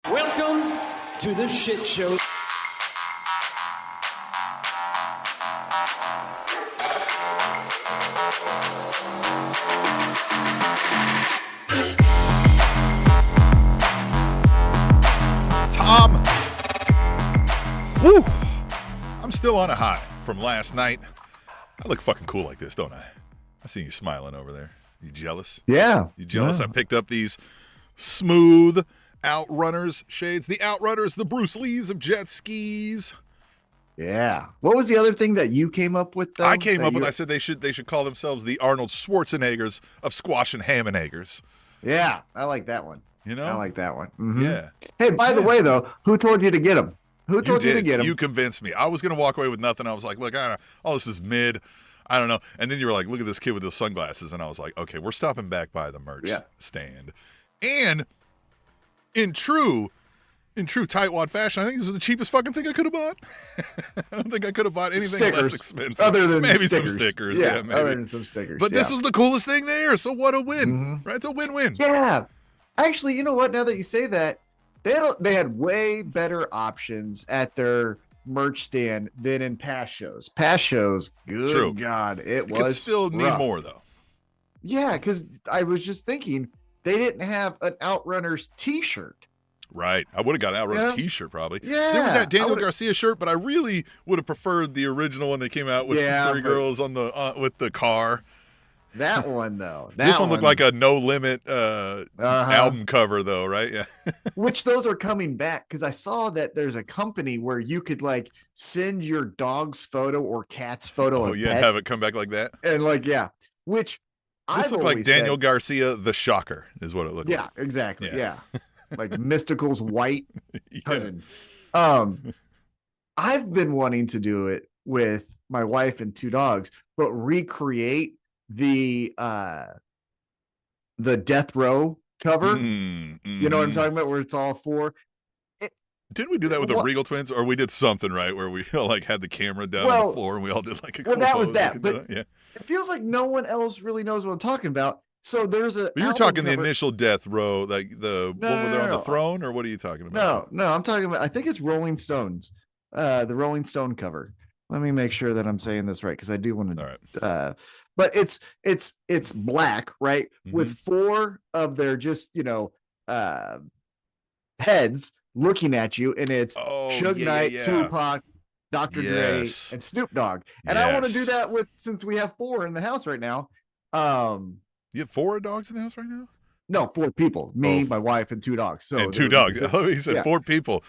Welcome to the shit show. Tom. Woo. I'm still on a high from last night. I look fucking cool like this, don't I? I see you smiling over there. You jealous? Yeah. You jealous? Yeah. I picked up these smooth Outrunners shades. The Outrunners, the Bruce Lees of jet skis. Yeah. What was the other thing that you came up with, though? I came up with, I said they should call themselves the Arnold Schwarzeneggers of squash and ham and eggers. Yeah, I like that one. You know? I like that one. Mm-hmm. Yeah. Hey, by the way, though, who told you to get them? Who told you to get them? You convinced me. I was going to walk away with nothing. I was like, look, I don't know. All this is mid. I don't know. And then you were like, look at this kid with those sunglasses. And I was like, okay, we're stopping back by the merch stand. And in true tightwad fashion, I think this was the cheapest fucking thing I could have bought. I don't think I could have bought anything less expensive. Other than maybe stickers. some stickers. Yeah, maybe. other than some stickers. But this was the coolest thing there. So what a win. Mm-hmm. Right? It's a win-win. Yeah. Actually, you know what? Now that you say that, they had way better options at their merch stand than in past shows. Past shows, good True. God, it Could was still need rough. more, though. Yeah, because I was just thinking they didn't have an Outrunners t-shirt. Right. I would have got an Outrunners t-shirt probably. Yeah. There was that Daniel Garcia shirt, but I really would have preferred the original one that came out with the three girls on the with the car. That one, though. This one looked like a No Limit album cover, though, right? Yeah. Which those are coming back, because I saw that there's a company where you could like send your dog's photo or cat's photo. Oh, yeah, have it come back like that. And like, yeah, which this looked like Daniel Garcia, the Shocker, is what it looked like. Yeah, exactly. Yeah, Yeah. like Mystical's white cousin. I've been wanting to do it with my wife and two dogs, but recreate the Death Row cover. You know what I'm talking about, where it's all four. Didn't we do that with the Regal Twins, or we did something right where we like had the camera down on the floor and we all did like a cool that was pose that, but yeah. It feels like no one else really knows what I'm talking about. So there's a. But you're talking the initial Death Row, like the one where they're on the throne, or what are you talking about? No, I'm talking about. I think it's Rolling Stones, the Rolling Stone cover. Let me make sure that I'm saying this right, because I do want to. All right. But it's black, right, with four of their just heads looking at you, and it's Suge Knight, Tupac, Dr. Dre, and Snoop Dogg. And I want to do that since we have four in the house right now. You have four dogs in the house right now? No, four people. Me, my wife, and two dogs. So and two dogs. Oh, you said four people.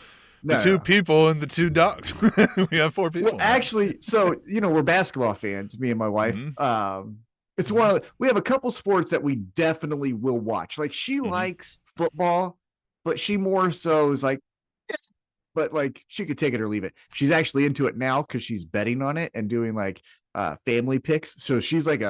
The two people and the two dogs. We have four people. Well, actually, so we're basketball fans, me and my wife. It's we have a couple sports that we definitely will watch. Like, she likes football, but she more so is like, but like she could take it or leave it. She's actually into it now because she's betting on it and doing like family picks. So she's like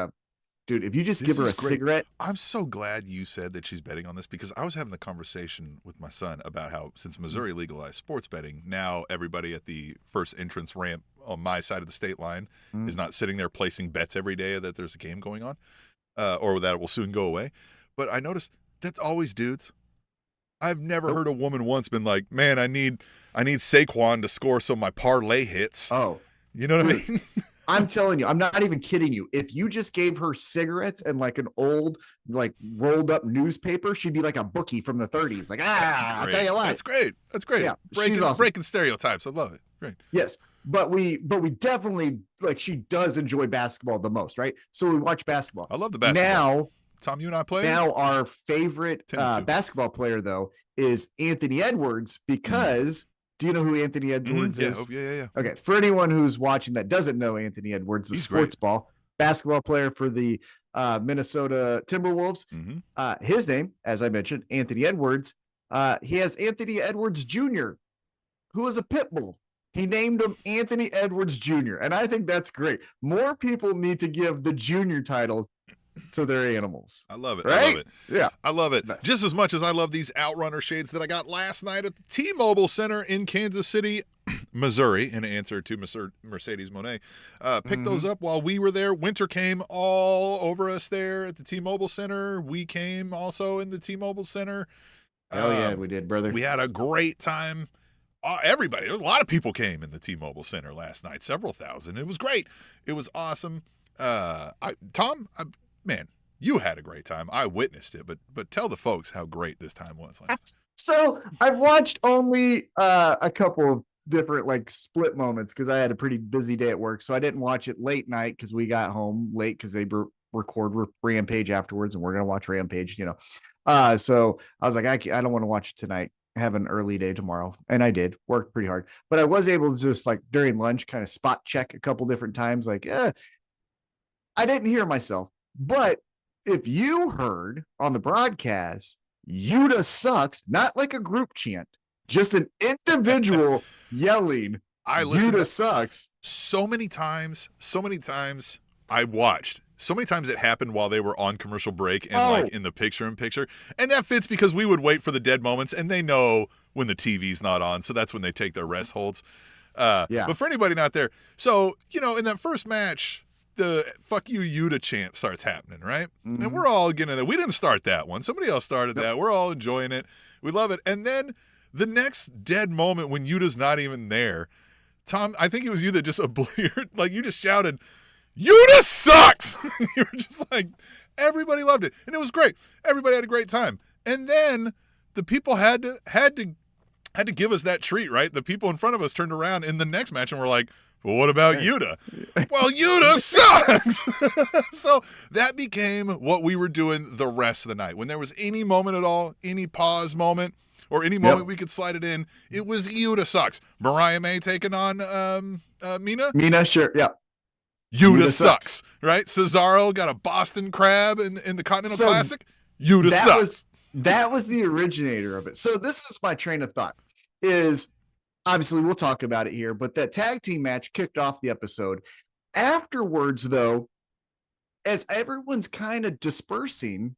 dude, if you just give her a cigarette. I'm so glad you said that she's betting on this, because I was having the conversation with my son about how, since Missouri legalized sports betting, now everybody at the first entrance ramp on my side of the state line is not sitting there placing bets every day that there's a game going on, or that it will soon go away. But I noticed that's always dudes. I've never heard a woman once been like, man, I need Saquon to score so my parlay hits. Oh, you know what I mean? I'm telling you, I'm not even kidding you. If you just gave her cigarettes and like an old, like rolled up newspaper, she'd be like a bookie from the 30s. Like, I'll tell you what. That's great. That's great. Yeah, breaking stereotypes. I love it. Great. Yes. But we definitely, like, she does enjoy basketball the most, right? So we watch basketball. I love the basketball. Now, Tom, you and I play. Now our favorite basketball player, though, is Anthony Edwards, because do you know who Anthony Edwards is? Yeah. Okay. For anyone who's watching that doesn't know Anthony Edwards, the sports ball basketball player for the Minnesota Timberwolves. His name, as I mentioned, Anthony Edwards. He has Anthony Edwards Jr., who is a pit bull. He named him Anthony Edwards Jr., and I think that's great. More people need to give the junior title to their animals. I love it. Right? I love it. Yeah. I love it. Nice. Just as much as I love these Outrunner shades that I got last night at the T-Mobile Center in Kansas City, Missouri, in answer to Mercedes Monet. Picked those up while we were there. Winter came all over us there at the T-Mobile Center. We came also in the T-Mobile Center. Hell yeah, we did, brother. We had a great time. Everybody, a lot of people came in the T-Mobile Center last night, several thousand. It was great. It was awesome. Tom, man, you had a great time. I witnessed it, but tell the folks how great this time was. So I've watched only a couple of different like split moments because I had a pretty busy day at work. So I didn't watch it late night because we got home late because they record Rampage afterwards, and we're gonna watch Rampage. So I was like, I don't want to watch it tonight. I have an early day tomorrow, and I did work pretty hard, but I was able to just like during lunch kind of spot check a couple different times. Like, I didn't hear myself, but if you heard on the broadcast, Yuta sucks, not like a group chant, just an individual yelling. I listened Yuta sucks so many times. I watched. So many times it happened while they were on commercial break and like in the picture-in-picture. And that fits because we would wait for the dead moments, and they know when the TV's not on, so that's when they take their rest holds. But for anybody not there, so, in that first match, the fuck you Yuta chant starts happening, right? Mm-hmm. And we're all getting it. We didn't start that one. Somebody else started that. We're all enjoying it. We love it. And then the next dead moment when Yuta's not even there, Tom, I think it was you that just like you just shouted, Yuta sucks! You were just like, everybody loved it. And it was great. Everybody had a great time. And then the people had to give us that treat, right? The people in front of us turned around in the next match and were like, well, what about Yuta? Well, Yuta sucks! So that became what we were doing the rest of the night. When there was any moment at all, any pause moment, or any moment we could slide it in, it was Yuta sucks. Mariah May taking on Mina? Mina, sure, yeah. Yuta sucks, right? Cesaro got a Boston Crab in the Continental Classic. Yuta sucks. That was the originator of it. So this is my train of thought. Is obviously we'll talk about it here, but that tag team match kicked off the episode. Afterwards, though, as everyone's kind of dispersing,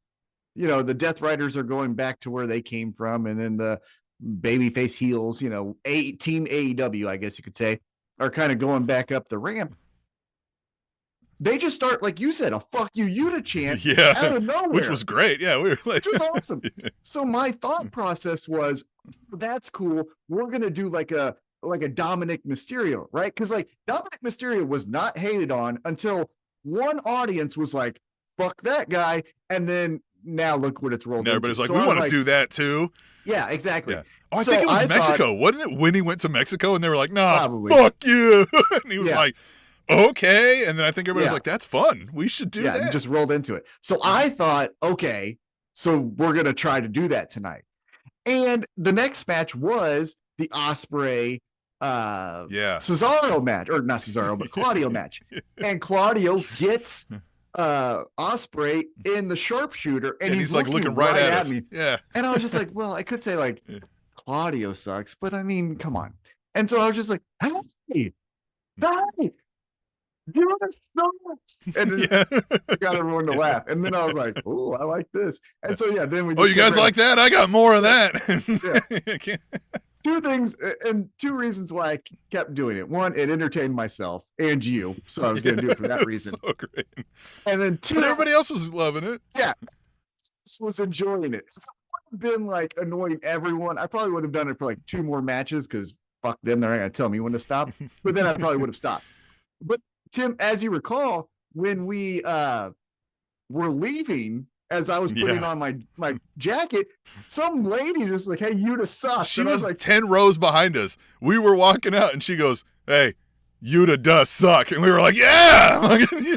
the Death Riders are going back to where they came from, and then the babyface heels, Team AEW, I guess you could say, are kind of going back up the ramp. They just start, like you said, a fuck you Yuta chant out of nowhere. Which was great. Yeah, we were like, which was awesome. So my thought process was, that's cool. We're going to do like a Dominic Mysterio, right? Because like Dominic Mysterio was not hated on until one audience was like, fuck that guy. And then now look what it's rolled into. Everybody's like, we want to do that too. Yeah, exactly. Yeah. Oh, I think it was Mexico. Wasn't it when he went to Mexico and they were like, nah, probably. Fuck you. And he was like, okay. And then I think everybody's like, that's fun. We should do that. Yeah, and just rolled into it. So I thought, okay, so we're going to try to do that tonight. And the next match was the Ospreay Cesaro match, or not Cesaro, but Claudio match. And Claudio gets Ospreay in the sharpshooter, and he's like looking right at me. Yeah. And I was just like, well, I could say like Claudio sucks, but I mean, come on. And so I was just like, hey, Yuta sucks. And then I got everyone to laugh. And then I was like, oh, I like this. And so then we just you guys like that? I got more of that. Two things and two reasons why I kept doing it. One, it entertained myself and you. So I was going to do it for that reason. So great. And then two, but everybody else was loving it. Yeah. Was enjoying it. If I would have been like annoying everyone, I probably would have done it for like 2 more matches because fuck them. They're not going to tell me when to stop. But then I probably would have stopped. But Tim, as you recall, when we were leaving, as I was putting on my jacket, some lady just like, hey, Yuta sucks. She was like 10 rows behind us. We were walking out and she goes, hey, Yuta does suck. And we were like, yeah, he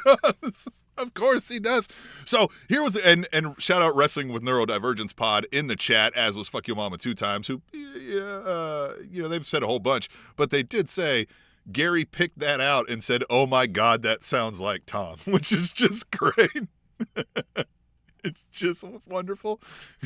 does. Of course he does. So here was, and shout out Wrestling with Neurodivergence Pod in the chat, as was Fuck Your Mama 2 times, who, they've said a whole bunch, but they did say, Gary picked that out and said, oh my God, that sounds like Tom, which is just great. It's just wonderful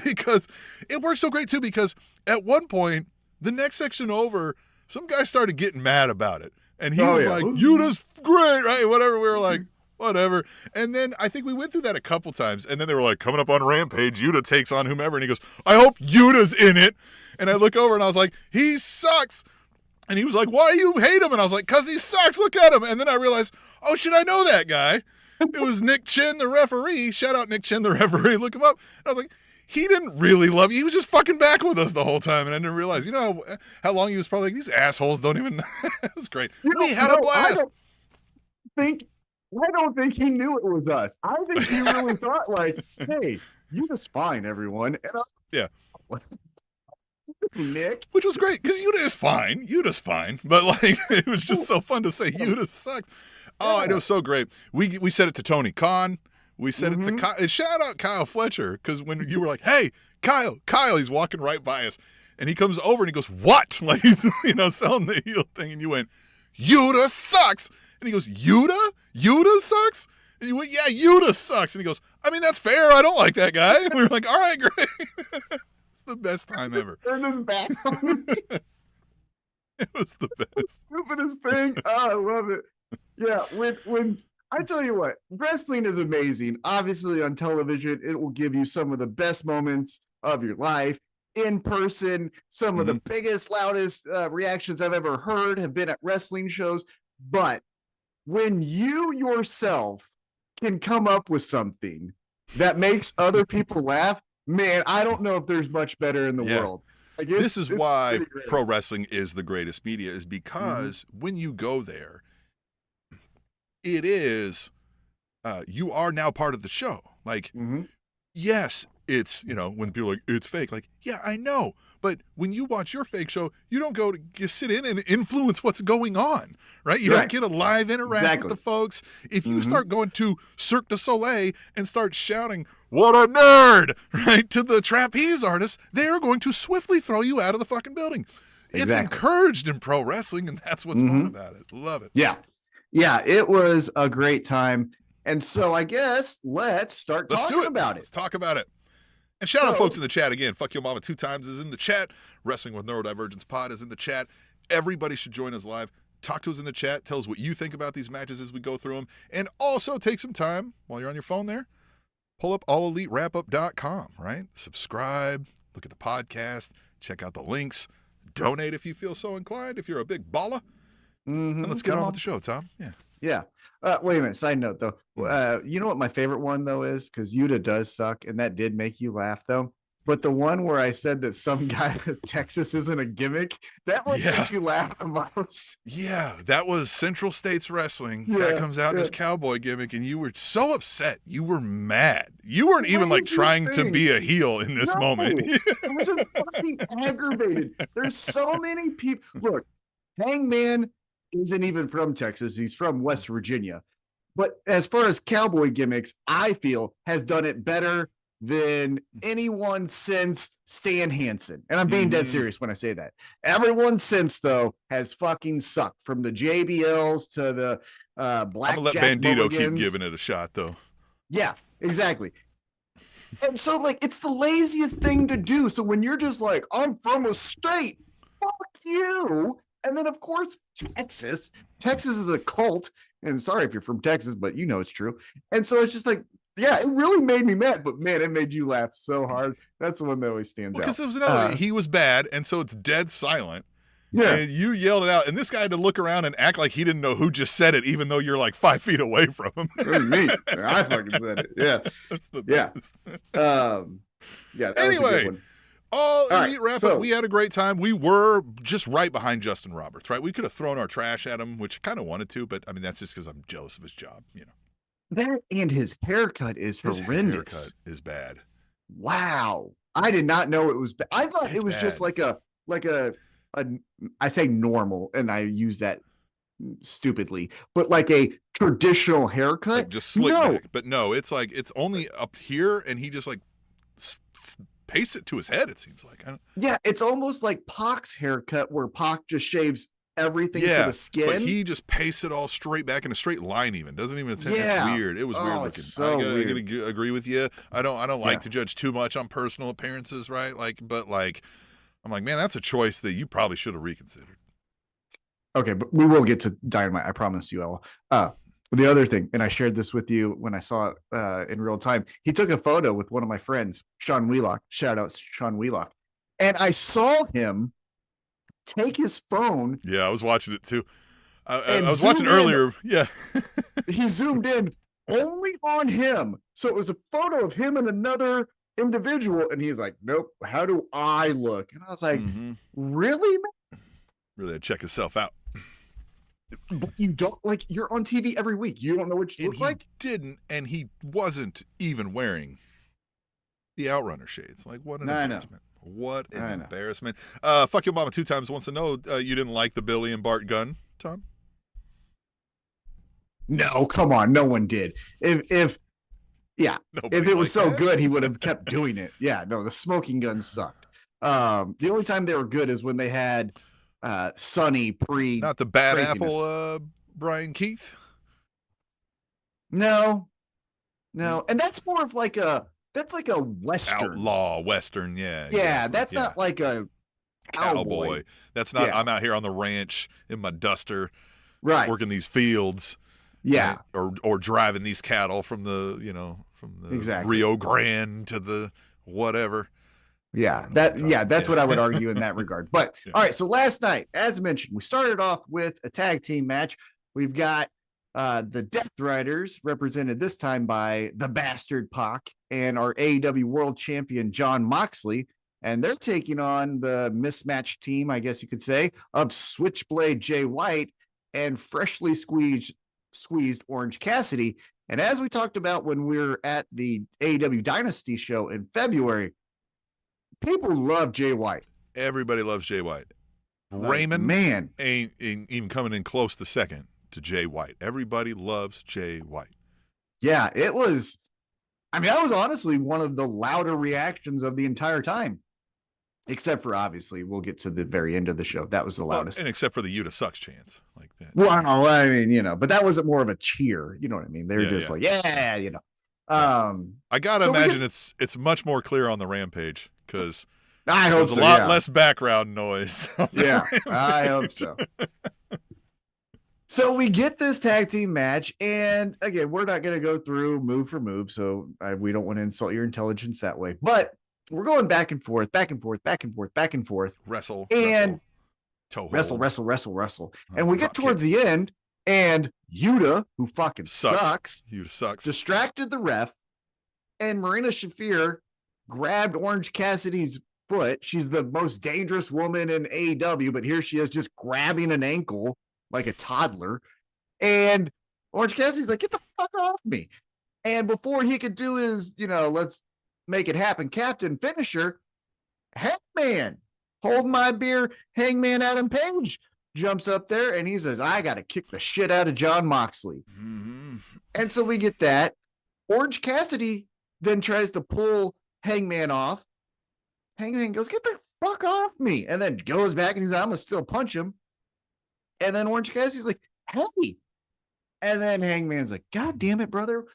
because it works so great too, because at one point, the next section over, some guy started getting mad about it. And he was like, Yuta's great, right? Whatever. We were like, whatever. And then I think we went through that a couple times. And then they were like, coming up on Rampage, Yuta takes on whomever. And he goes, I hope Yuta's in it. And I look over and I was like, he sucks. And he was like, why do you hate him? And I was like, because he sucks. Look at him. And then I realized, oh, shit, I know that guy. It was Nick Chin, the referee. Shout out Nick Chin, the referee. Look him up. And I was like, he didn't really love you. He was just fucking back with us the whole time, and I didn't realize. You know how long he was probably like, these assholes don't even. It was great. We had a blast. I don't think he knew it was us. I think he really thought like, hey, Yuda's fine, everyone. And yeah. Nick. Which was great because Yuta is fine. Yuta's fine. But like it was just so fun to say Yuta sucks. Oh, and it was so great. We said it to Tony Khan. We said it to Kyle. And shout out Kyle Fletcher, because when you were like, hey, Kyle, he's walking right by us. And he comes over and he goes, what? Like he's, selling the heel thing. And you went, Yuta sucks. And he goes, Yuta? Yuta sucks? And you went, yeah, Yuta sucks. And he goes, I mean, that's fair. I don't like that guy. And we were like, all right, great. It's the best time ever. Turn his back on me. It was the best. Stupidest thing. Oh, I love it. Yeah, when I tell you what, wrestling is amazing. Obviously, on television, it will give you some of the best moments of your life. In person, some of the biggest, loudest reactions I've ever heard have been at wrestling shows. But when you yourself can come up with something that makes other people laugh, man, I don't know if there's much better in the world. Like this is why pro wrestling is the greatest media, is because when you go there, it is, you are now part of the show. Like, yes, it's, when people are like, it's fake. Like, yeah, I know. But when you watch your fake show, you don't go to sit in and influence what's going on, right? You don't get a live interact with the folks. If you start going to Cirque du Soleil and start shouting, what a nerd, right, to the trapeze artists, they're going to swiftly throw you out of the fucking building. It's encouraged in pro wrestling, and that's what's fun about it. Love it. Yeah. Yeah, it was a great time. And so I guess let's start talking about it. Let's talk about it. And shout out folks in the chat again. Fuck Your Mama 2 times is in the chat. Wrestling with Neurodivergence Pod is in the chat. Everybody should join us live. Talk to us in the chat. Tell us what you think about these matches as we go through them. And also take some time while you're on your phone there. Pull up allelitewrapup.com, right? Subscribe. Look at the podcast. Check out the links. Donate if you feel so inclined, if you're a big baller. And let's get on with the show, Tom. Yeah. Wait a minute. Side note, though. You know what my favorite one, though, is? Because Yuta does suck, and that did make you laugh, though. But the one where I said that some guy in Texas isn't a gimmick, that one made you laugh the most. Yeah, that was Central States Wrestling. Guy comes out in his cowboy gimmick, and you were so upset. You were mad. You weren't even like trying to be a heel in this moment. I was just fucking aggravated. There's so many people. Look, Hangman isn't even from Texas. He's from West Virginia. But as far as cowboy gimmicks, I feel has done it better than anyone since Stan Hansen. And I'm being dead serious when I say that. Everyone since, though, has fucking sucked, from the JBLs to the Black I'm gonna let Bandito keep giving it a shot, though. Yeah, exactly. And so, like, it's the laziest thing to do. So when you're just like, I'm from a state, fuck you. And then, of course, Texas is a cult. And sorry if you're from Texas, but you know it's true. And so it's just like, yeah, it really made me mad. But, man, it made you laugh so hard. That's the one that always stands out. Because it was another he was bad, and so it's dead silent. Yeah. And you yelled it out. And this guy had to look around and act like he didn't know who just said it, even though you're like 5 feet away from him. It was me. I fucking said it. Yeah. That's the best. Yeah. Anyway. All Elite Wrap-Up, we had a great time. We were just right behind Justin Roberts, right? We could have thrown our trash at him, which I kind of wanted to, but I mean, that's just because I'm jealous of his job, That and his haircut is horrendous. His haircut is bad. Wow. I did not know it was bad. I thought it was just like a I say normal, and I use that stupidly, but like a traditional haircut. Like just slick back. But no, it's like, it's only up here, and he just like pastes it to his head, it seems like. Yeah, it's almost like Pac's haircut, where Pac just shaves everything to the skin. But he just pastes it all straight back in a straight line, even doesn't even it's weird. It was weird looking. So I gotta agree with you. I don't like to judge too much on personal appearances, right? But I'm like, man, that's a choice that you probably should have reconsidered. Okay, but we will get to Dynamite, I promise you, Ella. The other thing, and I shared this with you when I saw it in real time, he took a photo with one of my friends, Sean Wheelock. Shout out Sean Wheelock. And I saw him take his phone. Yeah, I was watching it too. I was watching earlier. Yeah. He zoomed in only on him. So it was a photo of him and another individual. And he's like, nope, how do I look? And I was like, really, man? Really, check himself out. But you don't, like, you're on TV every week. You don't know what you look like? Didn't, and he wasn't even wearing the Outrunner shades. Like, what an embarrassment. What an embarrassment. Fuck Your Mama 2 times wants to know, you didn't like the Billy and Bart gun, Tom? No, come on. No one did. If it was so good, he would have kept doing it. Yeah, no, the smoking guns sucked. The only time they were good is when they had Sonny not the bad craziness. apple Brian Keith. No, and that's more of like a western, outlaw western. Yeah, exactly. That's not like a cowboy. That's not. I'm out here on the ranch in my duster, right, working these fields. Yeah, right? or driving these cattle from the Rio Grande to the whatever. Yeah, that's what I would argue in that regard. But all right, so last night, as mentioned, we started off with a tag team match. We've got the Death Riders, represented this time by the Bastard Pac and our AEW World Champion Jon Moxley, and they're taking on the mismatched team, I guess you could say, of Switchblade Jay White and freshly squeezed Orange Cassidy. And as we talked about when we were at the AEW Dynasty show in February, people love Jay White. Everybody loves Jay White. Raymond ain't even coming in close to second to Jay White. Everybody loves Jay White. Yeah, it was. I mean, that was honestly one of the louder reactions of the entire time. Except for, obviously, we'll get to the very end of the show. That was the loudest. And except for the Yuta sucks chance like that. Well, I mean, but that wasn't more of a cheer. You know what I mean? They were just like, yeah. I gotta imagine it's much more clear on the Rampage because I hope there's a lot less background noise. Yeah, I hope so. So we get this tag team match, and again, we're not going to go through move for move, so we don't want to insult your intelligence that way. But we're going back and forth. Wrestle. And wrestle. And we get towards the end, and Yuta, who fucking sucks. Yuta sucks. Distracted the ref, and Marina Shafir grabbed Orange Cassidy's foot. She's the most dangerous woman in AEW, but here she is just grabbing an ankle like a toddler. And Orange Cassidy's like, get the fuck off me. And before he could do his, let's make it happen, Captain Finisher, Hangman, hold my beer, Hangman Adam Page jumps up there and he says, I got to kick the shit out of Jon Moxley. Mm-hmm. And so we get that. Orange Cassidy then tries to pull Hangman off. Hangman goes, get the fuck off me. And then goes back and he's like, I'm going to still punch him. And then Orange Cassidy's like, hey. And then Hangman's like, God damn it, brother.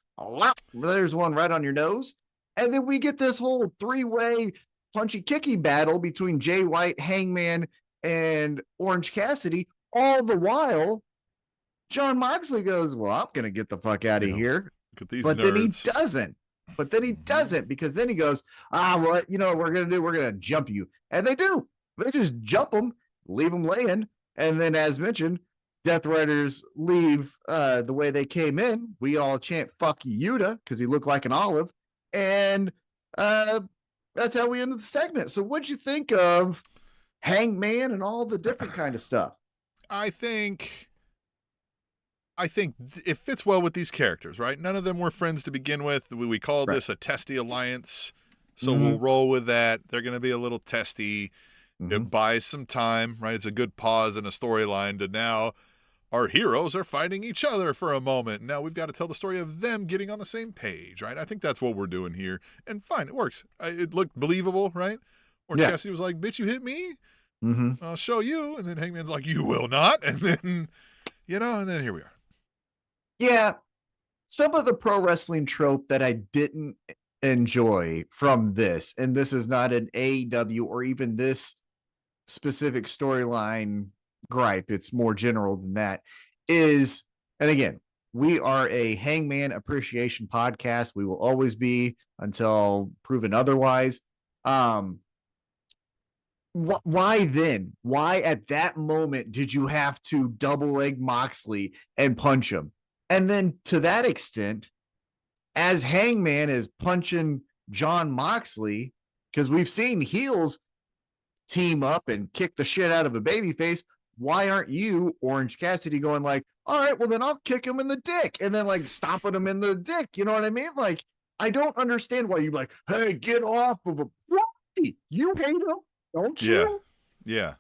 There's one right on your nose. And then we get this whole three-way punchy-kicky battle between Jay White, Hangman, and Orange Cassidy. All the while, Jon Moxley goes, well, I'm going to get the fuck out of here. But then he doesn't. Because then he goes, well, you know what we're going to do? We're going to jump you. And they do. They just jump him, leave him laying. And then, as mentioned, Death Riders leave the way they came in. We all chant "fuck Yuta" because he looked like an olive, and that's how we ended the segment. So, what'd you think of Hangman and all the different kind of stuff? I think it fits well with these characters, right? None of them were friends to begin with. We call this a testy alliance, so we'll roll with that. They're going to be a little testy. It buys some time, right? It's a good pause in a storyline to now our heroes are fighting each other for a moment. Now we've got to tell the story of them getting on the same page, right? I think that's what we're doing here. And fine, it works. It looked believable, right? Orange Cassidy was like, bitch, you hit me? I'll show you. And then Hangman's like, you will not. And then, and then here we are. Yeah. Some of the pro wrestling trope that I didn't enjoy from this, and this is not an AEW or even this specific storyline gripe, it's more general than that, is, and again, we are a Hangman appreciation podcast. We will always be until proven otherwise. Why then? Why at that moment did you have to double leg Moxley and punch him? And then to that extent, as Hangman is punching John Moxley, because we've seen heels team up and kick the shit out of a babyface. Why aren't you, Orange Cassidy, going like, all right, well then I'll kick him in the dick, and then like stomping him in the dick? You know what I mean? Like, I don't understand why you like, hey, get off of a. You hate him, don't you? Yeah.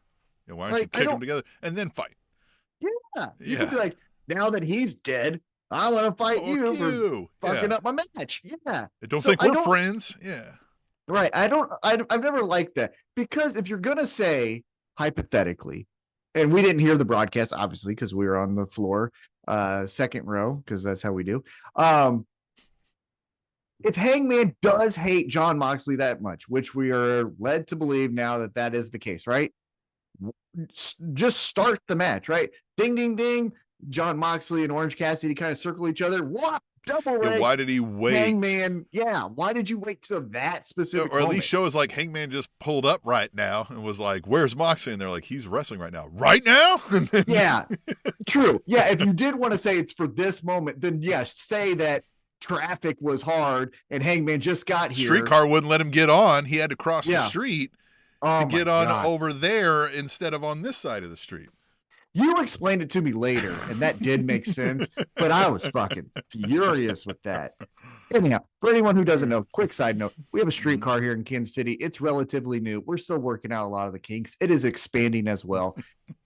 Why don't you kick them together and then fight? Yeah. You could be like, now that he's dead, I want to fight you for fucking up my match. Yeah. I don't think we're friends. Yeah. Right. I've never liked that, because if you're going to say hypothetically, and we didn't hear the broadcast, obviously, because we were on the floor, second row, because that's how we do. If Hangman does hate John Moxley that much, which we are led to believe now that is the case, right? Just start the match, right? Ding, ding, ding. John Moxley and Orange Cassidy kind of circle each other. What? Double leg. Why did he wait? Hangman, why did you wait till that specific Or at moment? least show us like Hangman just pulled up right now and was like, where's Moxley? And they're like, he's wrestling right now. Right now? Yeah, true. Yeah, if you did want to say it's for this moment, then say that traffic was hard and Hangman just got here. Streetcar wouldn't let him get on. He had to cross the street to get on over there instead of on this side of the street. You explained it to me later, and that did make sense, but I was fucking furious with that. Anyhow, for anyone who doesn't know, quick side note, we have a streetcar here in Kansas City. It's relatively new. We're still working out a lot of the kinks. It is expanding as well.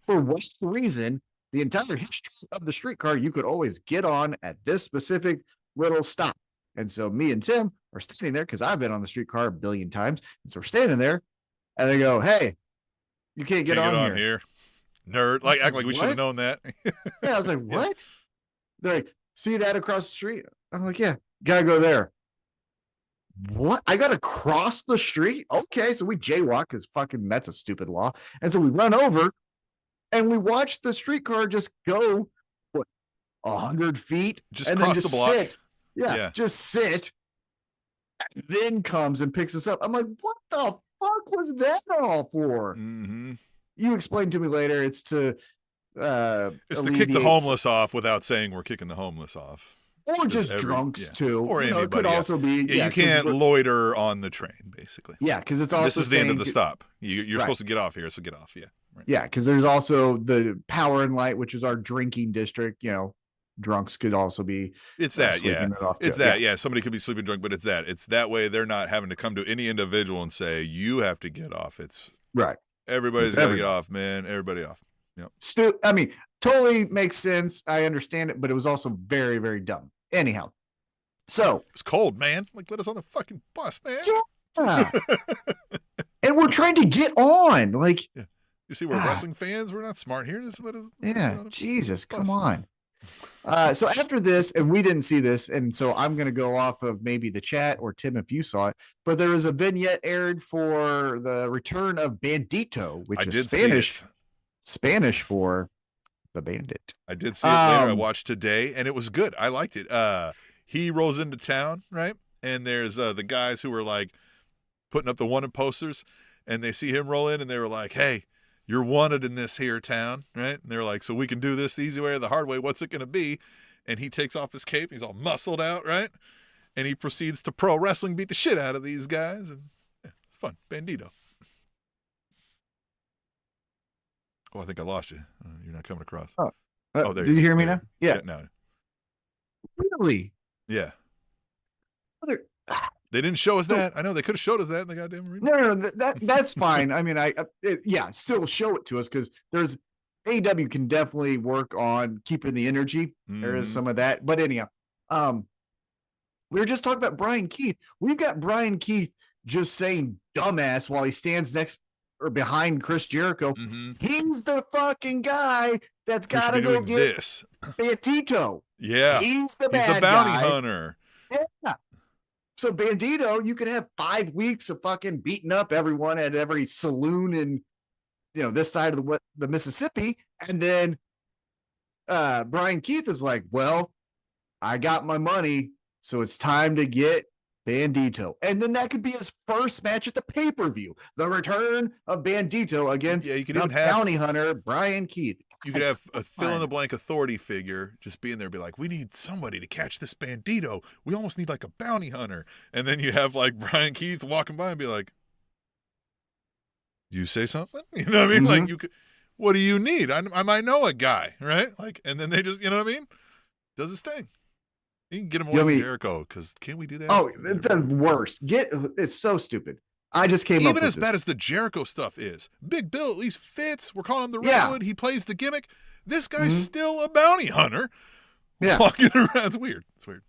For what reason, the entire history of the streetcar, you could always get on at this specific little stop. And so me and Tim are standing there, because I've been on the streetcar a billion times. And so we're standing there, and they go, hey, you can't get on here. Nerd. Like, act like we should have known that. Yeah, I was like, what? They're like, see that across the street? I'm like, yeah, gotta go there. What? I gotta cross the street? Okay, so we jaywalk, because fucking that's a stupid law. And so we run over, and we watch the streetcar just go, 100 feet? Just cross the block. Sit. Yeah, just sit. And then comes and picks us up. I'm like, what the fuck was that all for? Mm-hmm. You explained to me later, it's to it's to kick the homeless off without saying we're kicking the homeless off. Or just drunks too. Or anybody. It could also be. Yeah, you can't loiter on the train, basically. Yeah, because it's also this is the end of the stop. You're supposed to get off here, so get off. Yeah. Right. Yeah, because there's also the Power and Light, which is our drinking district. Drunks could also be. It's that, yeah. It's that, yeah. Somebody could be sleeping drunk, but it's that. It's that way they're not having to come to any individual and say, you have to get off. It's right. Everybody's got to get off, man. Everybody off. Yep. I mean, totally makes sense. I understand it, but it was also very, very dumb. Anyhow, so it's cold, man. Like, let us on the fucking bus, man. Yeah. And we're trying to get on. Like, you see, we're wrestling fans. We're not smart here. Just let us. Jesus, come on. So after this, and we didn't see this, and so I'm going to go off of maybe the chat or Tim if you saw it, but there was a vignette aired for the return of Bandito, which is Spanish for the bandit. I did see it later. I watched today, and it was good. I liked it. He rolls into town, right? And there's the guys who were like putting up the wanted posters, and they see him roll in, and they were like, hey, you're wanted in this here town, right? And they're like, so we can do this the easy way or the hard way. What's it going to be? And he takes off his cape. He's all muscled out, right? And he proceeds to pro wrestling, beat the shit out of these guys. And it's fun. Bandito. Oh, I think I lost you. You're not coming across. There did you hear me now? Yeah. No. Really? Yeah. They didn't show us that. I know they could have showed us that in the goddamn arena. No, that's fine. I mean, still show it to us, because there's AEW can definitely work on keeping the energy. There is some of that, but anyhow, we were just talking about Brian Keith. We've got Brian Keith just saying "dumbass" while he stands next or behind Chris Jericho. Mm-hmm. He's the fucking guy that's got to go get this. Bandito. Yeah, he's the bounty hunter. Yeah. So Bandito, you could have 5 weeks of fucking beating up everyone at every saloon in, this side of the Mississippi, and then Brian Keith is like, well, I got my money, so it's time to get Bandito. And then that could be his first match at the pay-per-view. The return of Bandito against you could the even have bounty hunter, Brian Keith. You could have a fill-in-the-blank authority figure just being there, be like, we need somebody to catch this Bandito. We almost need like a bounty hunter. And then you have like Brian Keith walking by and be like, you say something? You know what I mean? Like, you could, what do you need? I might know a guy, right? Like, and then they just, you know what I mean? Does his thing. You can get him away from Jericho, because can't we do that? Oh, the worst. It's so stupid. I just came up with even as bad as the Jericho stuff is. Big Bill at least fits. We're calling him the Redwood. He plays the gimmick. This guy's still a bounty hunter. Walking around. It's weird. It's weird.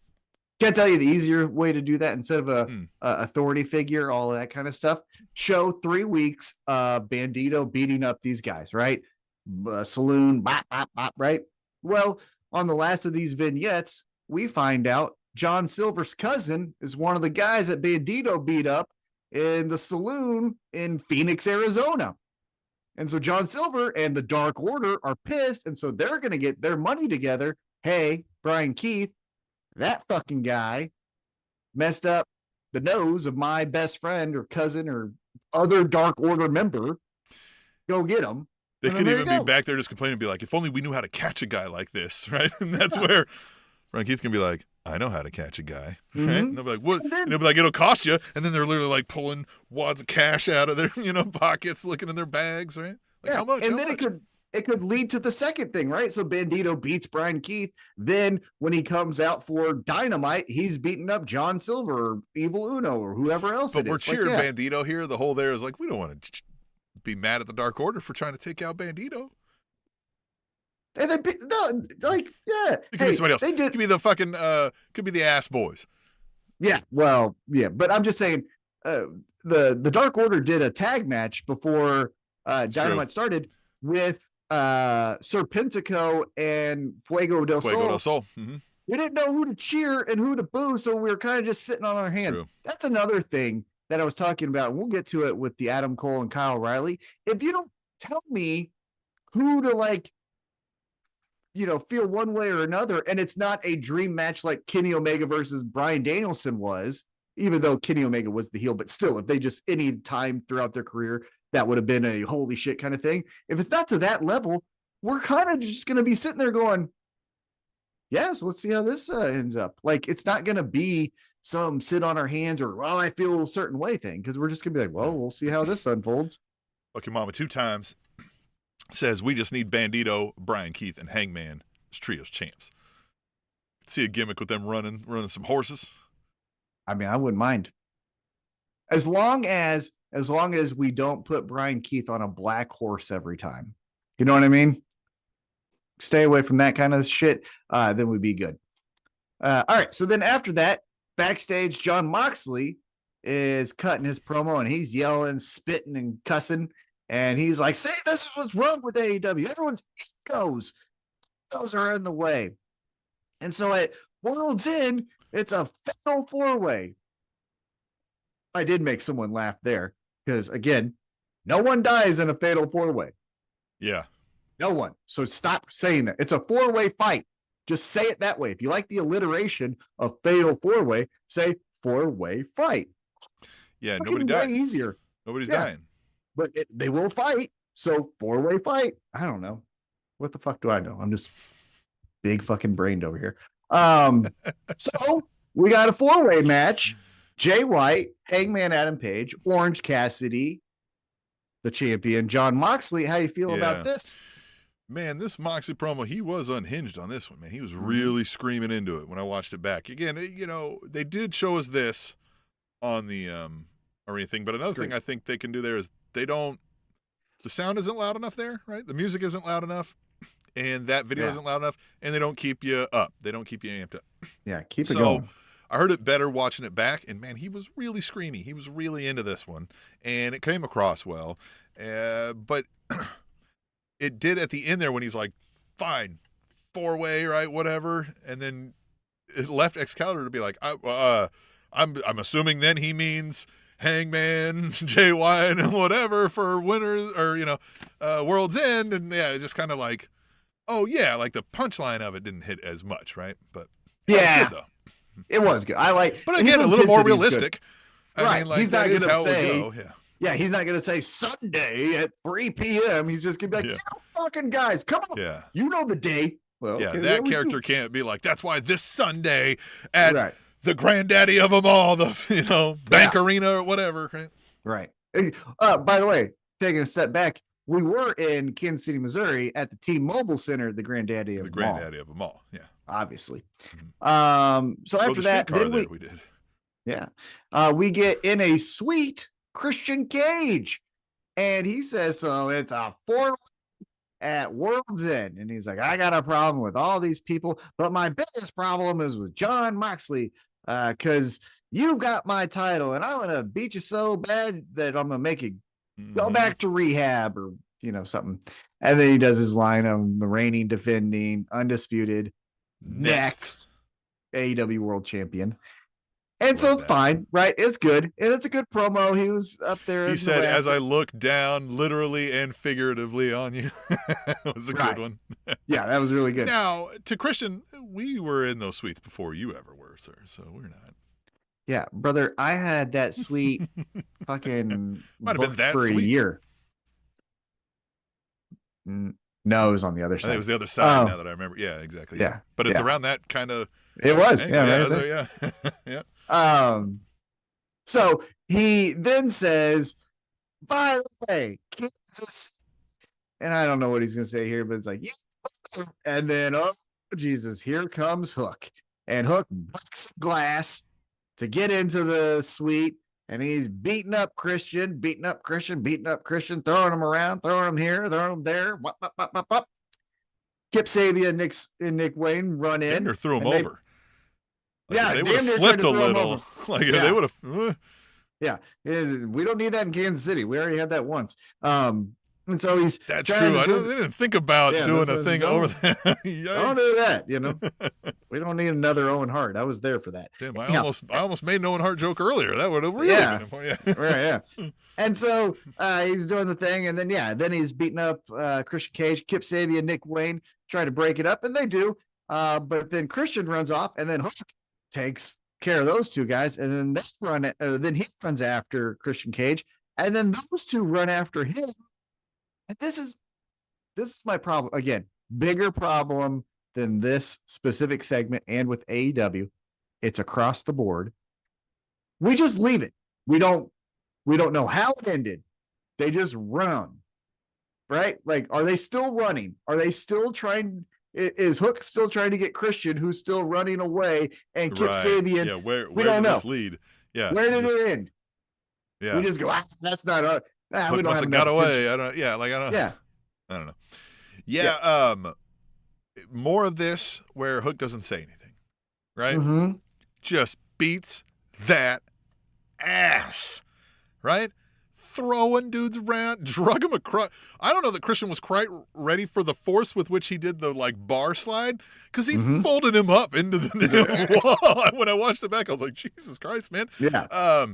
Can't tell you the easier way to do that instead of a authority figure, all of that kind of stuff. Show 3 weeks Bandito beating up these guys, right? Saloon, bop, bop, bop, right? Well, on the last of these vignettes, we find out John Silver's cousin is one of the guys that Bandito beat up in the saloon in Phoenix, Arizona. And so John Silver and the Dark Order are pissed, and so they're going to get their money together. Hey, Brian Keith, that fucking guy messed up the nose of my best friend or cousin or other Dark Order member. Go get him. They could even be back there just complaining and be like, if only we knew how to catch a guy like this, right? And that's where Brian Keith can be like, I know how to catch a guy, right? And they'll be like, what? And they'll be like, it'll cost you. And then they're literally like pulling wads of cash out of their, pockets, looking in their bags, right? Like, how much? And how then much? it could lead to the second thing, right? So Bandito beats Brian Keith. Then when he comes out for Dynamite, he's beating up John Silver or Evil Uno or whoever else but we're cheering Bandito here. The whole there is like, we don't want to be mad at the Dark Order for trying to take out Bandito. And then, no, like, yeah. It could be somebody else. It could be the fucking, could be the Ass Boys. Yeah, well, yeah. But I'm just saying, the Dark Order did a tag match before Dynamite started with Serpentico and Fuego del Sol. Mm-hmm. We didn't know who to cheer and who to boo, so we were kind of just sitting on our hands. That's another thing that I was talking about. We'll get to it with the Adam Cole and Kyle O'Reilly. If you don't tell me who to feel one way or another, and it's not a dream match like Kenny Omega versus Bryan Danielson was, even though Kenny Omega was the heel, but still, if they just any time throughout their career, that would have been a holy shit kind of thing. If it's not to that level, we're kind of just going to be sitting there going, yeah, so let's see how this ends up. Like, it's not going to be some sit on our hands or, well, I feel a certain way thing, because we're just going to be like, well, we'll see how this unfolds. Fuck your mama 2 times. Says we just need Bandito, Brian Keith, and Hangman as trios champs. See a gimmick with them running some horses. I mean, I wouldn't mind. As long as we don't put Brian Keith on a black horse every time. You know what I mean? Stay away from that kind of shit. Then we'd be good. All right. So then after that, backstage, Jon Moxley is cutting his promo and he's yelling, spitting, and cussing. And he's like, say this is what's wrong with AEW. Everyone's egos are in the way. And so at World's End, it's a fatal 4-way. I did make someone laugh there because, again, no one dies in a fatal 4-way. Yeah. No one. So stop saying that. It's a 4-way fight. Just say it that way. If you like the alliteration of fatal 4-way, say 4-way fight. Yeah, nobody dies. Easier. Nobody's dying. But they will fight. So 4-way fight. I don't know. What the fuck do I know? I'm just big fucking brained over here. So we got a 4-way match. Jay White, Hangman Adam Page, Orange Cassidy, the champion, Jon Moxley. How you feel about this? Man, this Moxley promo, he was unhinged on this one, man. He was really screaming into it when I watched it back. Again, they did show us this on the arena thing, but another thing I think they can do there is the sound isn't loud enough there, right? The music isn't loud enough, and that video isn't loud enough, and they don't keep you up. They don't keep you amped up. Yeah, keep it going. I heard it better watching it back, and man, he was really screamy. He was really into this one, and it came across well. But it did at the end there when he's like, fine, 4-way, right, whatever, and then it left Excalibur to be like, I'm assuming then he means Hangman, Jay White, and whatever for winners or World's End, and just kind of like, oh yeah, like the punchline of it didn't hit as much, right? But yeah, good, though. It was good. I like, but again, a little more realistic. Right. I mean, like, he's not that is gonna how say, it would go. Yeah. Yeah, he's not going to say Sunday at 3 p.m. He's just going to be like, yeah, fucking guys, come on. Yeah. You know the day. Well, yeah, okay, that character can't be like, that's why this Sunday at the granddaddy of them all, the Bank Arena or whatever. Right. By the way, taking a step back, we were in Kansas City, Missouri at the T-Mobile Center, the granddaddy of them all. Yeah. Obviously. So after that, then we did. Yeah. We get in a suite Christian Cage, and he says, so it's a 4 at World's End, and he's like, I got a problem with all these people, but my biggest problem is with John Moxley, because you got my title and I'm gonna beat you so bad that I'm gonna make you go back to rehab or something. And then he does his line of the reigning, defending, undisputed next AEW World Champion. And so fine, right? It's good. And it's a good promo. He was up there. He said, as I look down literally and figuratively on you. It was a good one. Yeah, that was really good. Now, to Christian, we were in those suites before you ever were, sir. So we're not. Yeah, brother, I had that suite fucking might have been that for sweet. A year. No, it was on the other side. It was the other side now that I remember. Yeah, exactly. Yeah. But it's around that kind of. It was. Yeah. Yeah. So he then says, by the way, Kansas, and I don't know what he's going to say here, but it's like, and then, oh, Jesus, here comes Hook. And Hook breaks glass to get into the suite, and he's beating up Christian, throwing him around, throwing him here, throwing him there. Kip Sabian and Nick Wayne run in. Or threw him over. They would have slipped a little. They would have. Yeah, we don't need that in Kansas City. We already had that once. And so he's. That's true. They didn't think about doing a thing over there. Don't do that. We don't need another Owen Hart. I was there for that. Damn, I almost made an Owen Hart joke earlier. That would have really been important. Right. Yeah. And so he's doing the thing, and then he's beating up Christian Cage, Kip Sabian, Nick Wayne, trying to break it up, and they do. But then Christian runs off, and then Hook takes care of those two guys, and then then he runs after Christian Cage, and then those two run after him. And this is my problem again. Bigger problem than this specific segment and with AEW. It's across the board. We just leave it. We don't know how it ended. They just run, right? Like, are they still running? Are they still trying? Is Hook still trying to get Christian, who's still running away, and Kip Sabian? Yeah, where don't did know. This lead? Yeah, where did it end? Yeah, we just go. That's not our. Hook we don't must have got away. attention. I don't. Yeah, like I don't. Yeah, I don't know. Yeah. More of this where Hook doesn't say anything, right? Mm-hmm. Just beats that ass, right? Throwing dudes around, drug him across. I don't know that Christian was quite ready for the force with which he did the bar slide, because he folded him up into the wall. When I watched it back, I was like, Jesus Christ, man. Yeah.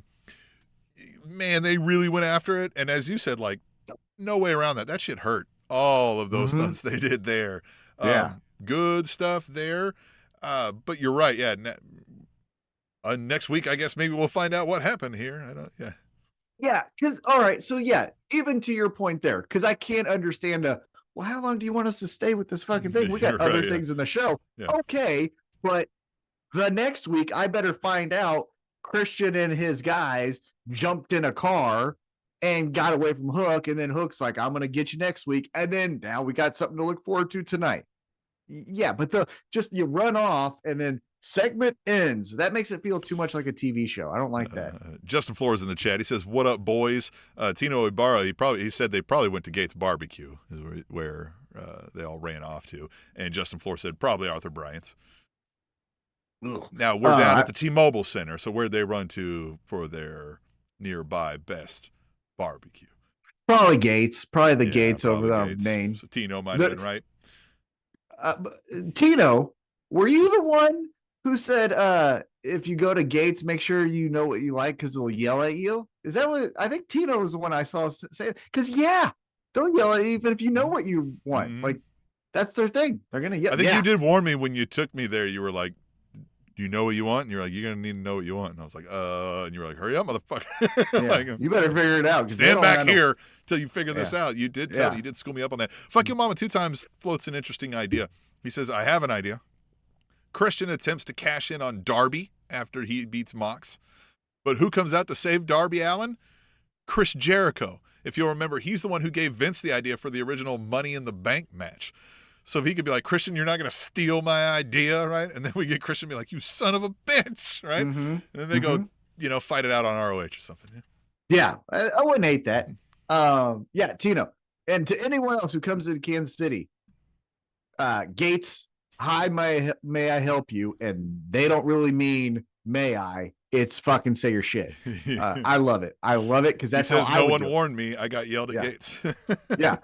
Man, they really went after it, and as you said, like, no way around that. That shit hurt. All of those stunts they did there. Good stuff there. But you're right. Yeah. Next week, I guess maybe we'll find out what happened here. Yeah. All right. So even to your point there, because I can't understand how long do you want us to stay with this fucking thing? We got other things in the show. Yeah. Okay. But the next week, I better find out Christian and his guys jumped in a car and got away from Hook. And then Hook's like, I'm going to get you next week. And then now we got something to look forward to tonight. Yeah. But you run off and then segment ends. That makes it feel too much like a TV show. I don't like that. Justin Flores in the chat. He says, "What up, boys?" Tino Ibarra. He said they probably went to Gates Barbecue, is where they all ran off to. And Justin Flores said probably Arthur Bryant's. Ugh. Now we're down at the T-Mobile Center. So where'd they run to for their nearby best barbecue? Probably Gates. Probably the Gates over the name. So Tino might have been right. Tino, were you the one who said, if you go to Gates, make sure you know what you like because they'll yell at you? Is that what I think Tino was the one I saw say? Because don't yell at you even if you know what you want. Like, that's their thing. They're gonna yell. I think you did warn me when you took me there. You were like, do you know what you want? And you're like, you're gonna need to know what you want. And I was like, and you were like, hurry up, motherfucker. Yeah, like, you better figure it out. Stand back here till you figure this out. You did Yeah. you did school me up on that. Fuck Your Mama 2 times floats an interesting idea. He says, I have an idea. Christian attempts to cash in on Darby after he beats Mox. But who comes out to save Darby Allin? Chris Jericho. If you'll remember, he's the one who gave Vince the idea for the original Money in the Bank match. So if he could be like, Christian, you're not going to steal my idea, right? And then we get Christian be like, you son of a bitch, right? And then they go, fight it out on ROH or something. Yeah, I wouldn't hate that. Yeah, Tino. And to anyone else who comes into Kansas City, Gates, hi, may I help you? And they don't really mean may I. It's fucking say your shit. I love it. I love it because that's he says, how I no would one do it. warned me. I got yelled at Gates. Yeah.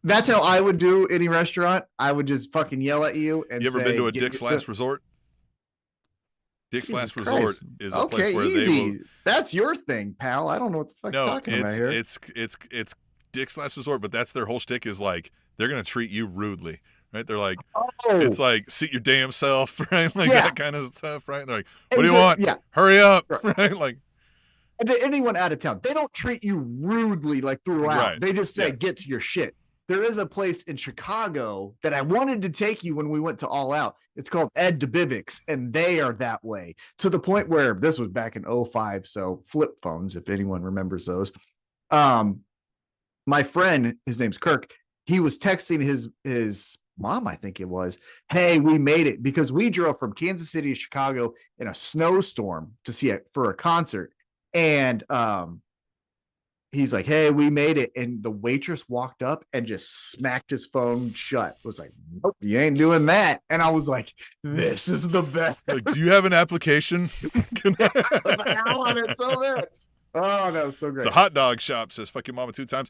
That's how I would do any restaurant. I would just fucking yell at you and you ever say, been to a Dick's Last Resort? Dick's Jesus Last Christ. Resort is a place where easy. they will... That's your thing, pal. I don't know what the fuck you're talking about here. It's Dick's Last Resort, but that's their whole shtick is like, they're going to treat you rudely, right? They're like, it's like, sit your damn self, right? Like that kind of stuff, right? And they're like, what do you want? Yeah. Hurry up, right? Like, and to anyone out of town, they don't treat you rudely like throughout. Right. They just say, get to your shit. There is a place in Chicago that I wanted to take you when we went to All Out. It's called Ed DeBivic's, and they are that way to the point where this was back in 2005. So flip phones, if anyone remembers those. My friend, his name's Kirk. He was texting his mom, I think it was, hey, we made it, because we drove from Kansas City to Chicago in a snowstorm to see it for a concert. And he's like, hey, we made it. And the waitress walked up and just smacked his phone shut. It was like, nope, you ain't doing that. And I was like, this is the best. Like, do you have an application? I want it so much. Oh, that was so great. It's a hot dog shop, says Fuck Your Mama 2 times.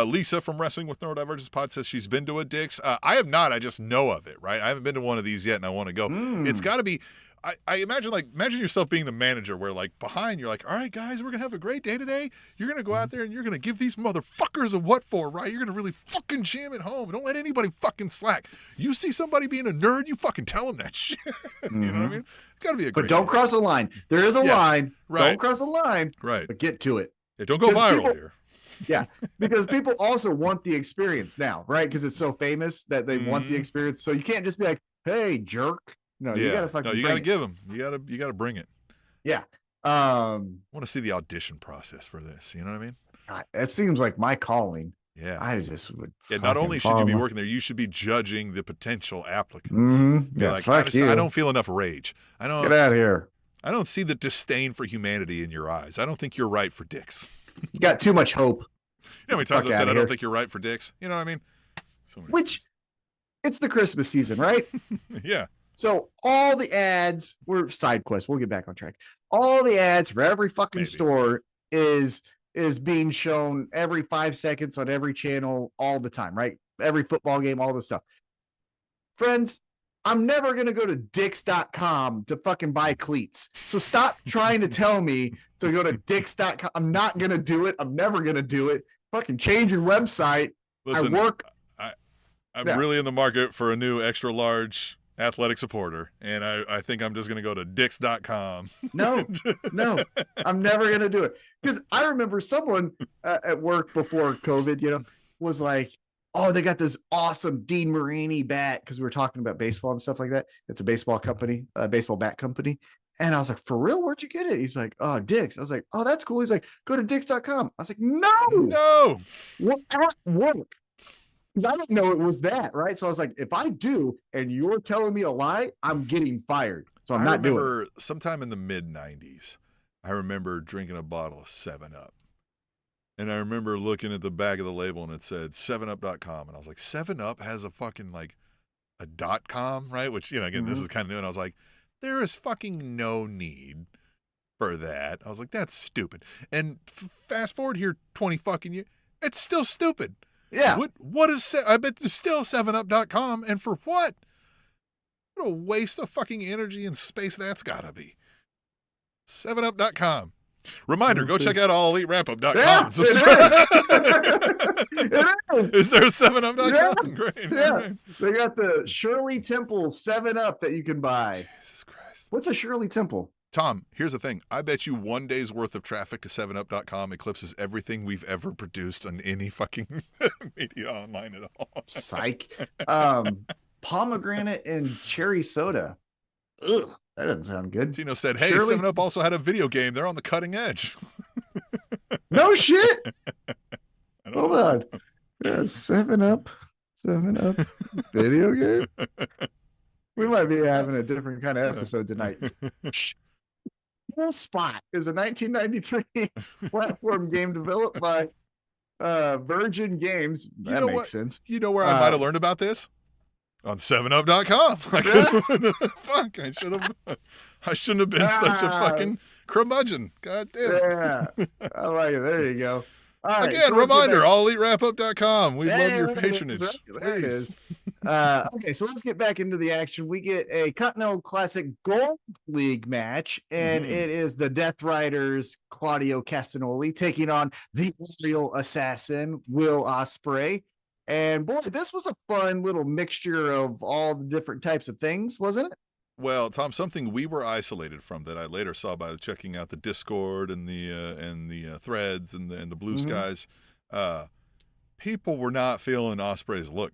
Lisa from Wrestling with Neurodivergence Pod says she's been to a Dick's. I have not. I just know of it, right? I haven't been to one of these yet, and I want to go. It's got to be... I imagine yourself being the manager where like behind you're like, all right, guys, we're going to have a great day today. You're going to go out there and you're going to give these motherfuckers a what for, right? You're going to really fucking jam it home. Don't let anybody fucking slack. You see somebody being a nerd, you fucking tell them that shit. You know what I mean? It's got to be a great But don't cross a line. There is a line. Right. Don't cross a line. Right. But get to it. Yeah, don't go viral here. Yeah, because people also want the experience now, right? Because it's so famous that they want the experience. So you can't just be like, hey, jerk. No, you gotta fucking. No, you gotta give them. You gotta bring it. Yeah. I want to see the audition process for this. You know what I mean? It seems like my calling. Yeah. I just would. Yeah. Not only should you be working there, you should be judging the potential applicants. Yeah. Like, Fuck you. I don't feel enough rage. I don't Get out of here. I don't see the disdain for humanity in your eyes. I don't think you're right for Dick's. You got too much hope. You know how many times I said I don't think you're right for Dick's? You know what I mean? Which, it's the Christmas season, right? Yeah. So all the ads were side quests. We'll get back on track. All the ads for every fucking store is being shown every 5 seconds on every channel all the time, right? Every football game, all this stuff. Friends, I'm never going to go to Dicks.com to fucking buy cleats. So stop trying to tell me to go to Dicks.com. I'm not going to do it. I'm never going to do it. Fucking change your website. Listen, I work. I'm really in the market for a new extra large athletic supporter, and I think I'm just going to go to Dicks.com. No, I'm never going to do it. Because I remember someone at work before COVID, was like, oh, they got this awesome Dean Marini bat, because we were talking about baseball and stuff like that. It's a baseball company, a baseball bat company. And I was like, for real? Where'd you get it? He's like, oh, Dick's. I was like, oh, that's cool. He's like, go to Dicks.com. I was like, no. What at work? Because I didn't know it was that, right? So I was like, if I do, and you're telling me a lie, I'm getting fired. So I'm not doing it. I remember sometime in the mid-90s, I remember drinking a bottle of 7-Up. And I remember looking at the back of the label and it said 7up.com. And I was like, 7up has a fucking like a .com, right? Which, again, this is kind of new. And I was like, there is fucking no need for that. I was like, that's stupid. And fast forward here 20 fucking years, it's still stupid. Yeah. What is, I bet there's still 7up.com. And for what? What a waste of fucking energy and space that's gotta be. 7up.com. Reminder, go check out allelitewrapup.com. Yeah, subscribe. It is. Is there a 7up.com? Yeah. Great. Yeah. Right. They got the Shirley Temple 7-Up that you can buy. Jesus Christ. What's a Shirley Temple? Tom, here's the thing. I bet you one day's worth of traffic to 7up.com eclipses everything we've ever produced on any fucking media online at all. Psych. Pomegranate and cherry soda. Ugh, that doesn't sound good. Tino said, hey, Shirley 7up also had a video game. They're on the cutting edge. No shit. Hold on. Yeah, 7up video game. We might be having a different kind of episode tonight. Full Spot is a 1993 platform game developed by Virgin Games. That makes sense. You know where I might have learned about this? On 7up.com. Like, fuck, I shouldn't have been such a fucking curmudgeon. God damn it. Yeah. I like it. There you go. All right, again, so reminder, all elite wrapup.com. We love your Right, patronage. there it is. Okay, so let's get back into the action. We get a Continental Classic Gold League match, and it is the Death Riders, Claudio Castagnoli, taking on the Aerial Assassin, Will Ospreay. And boy, this was a fun little mixture of all the different types of things, wasn't it? Well, Tom, something we were isolated from that I later saw by checking out the Discord and the threads and the blue skies. People were not feeling Ospreay's look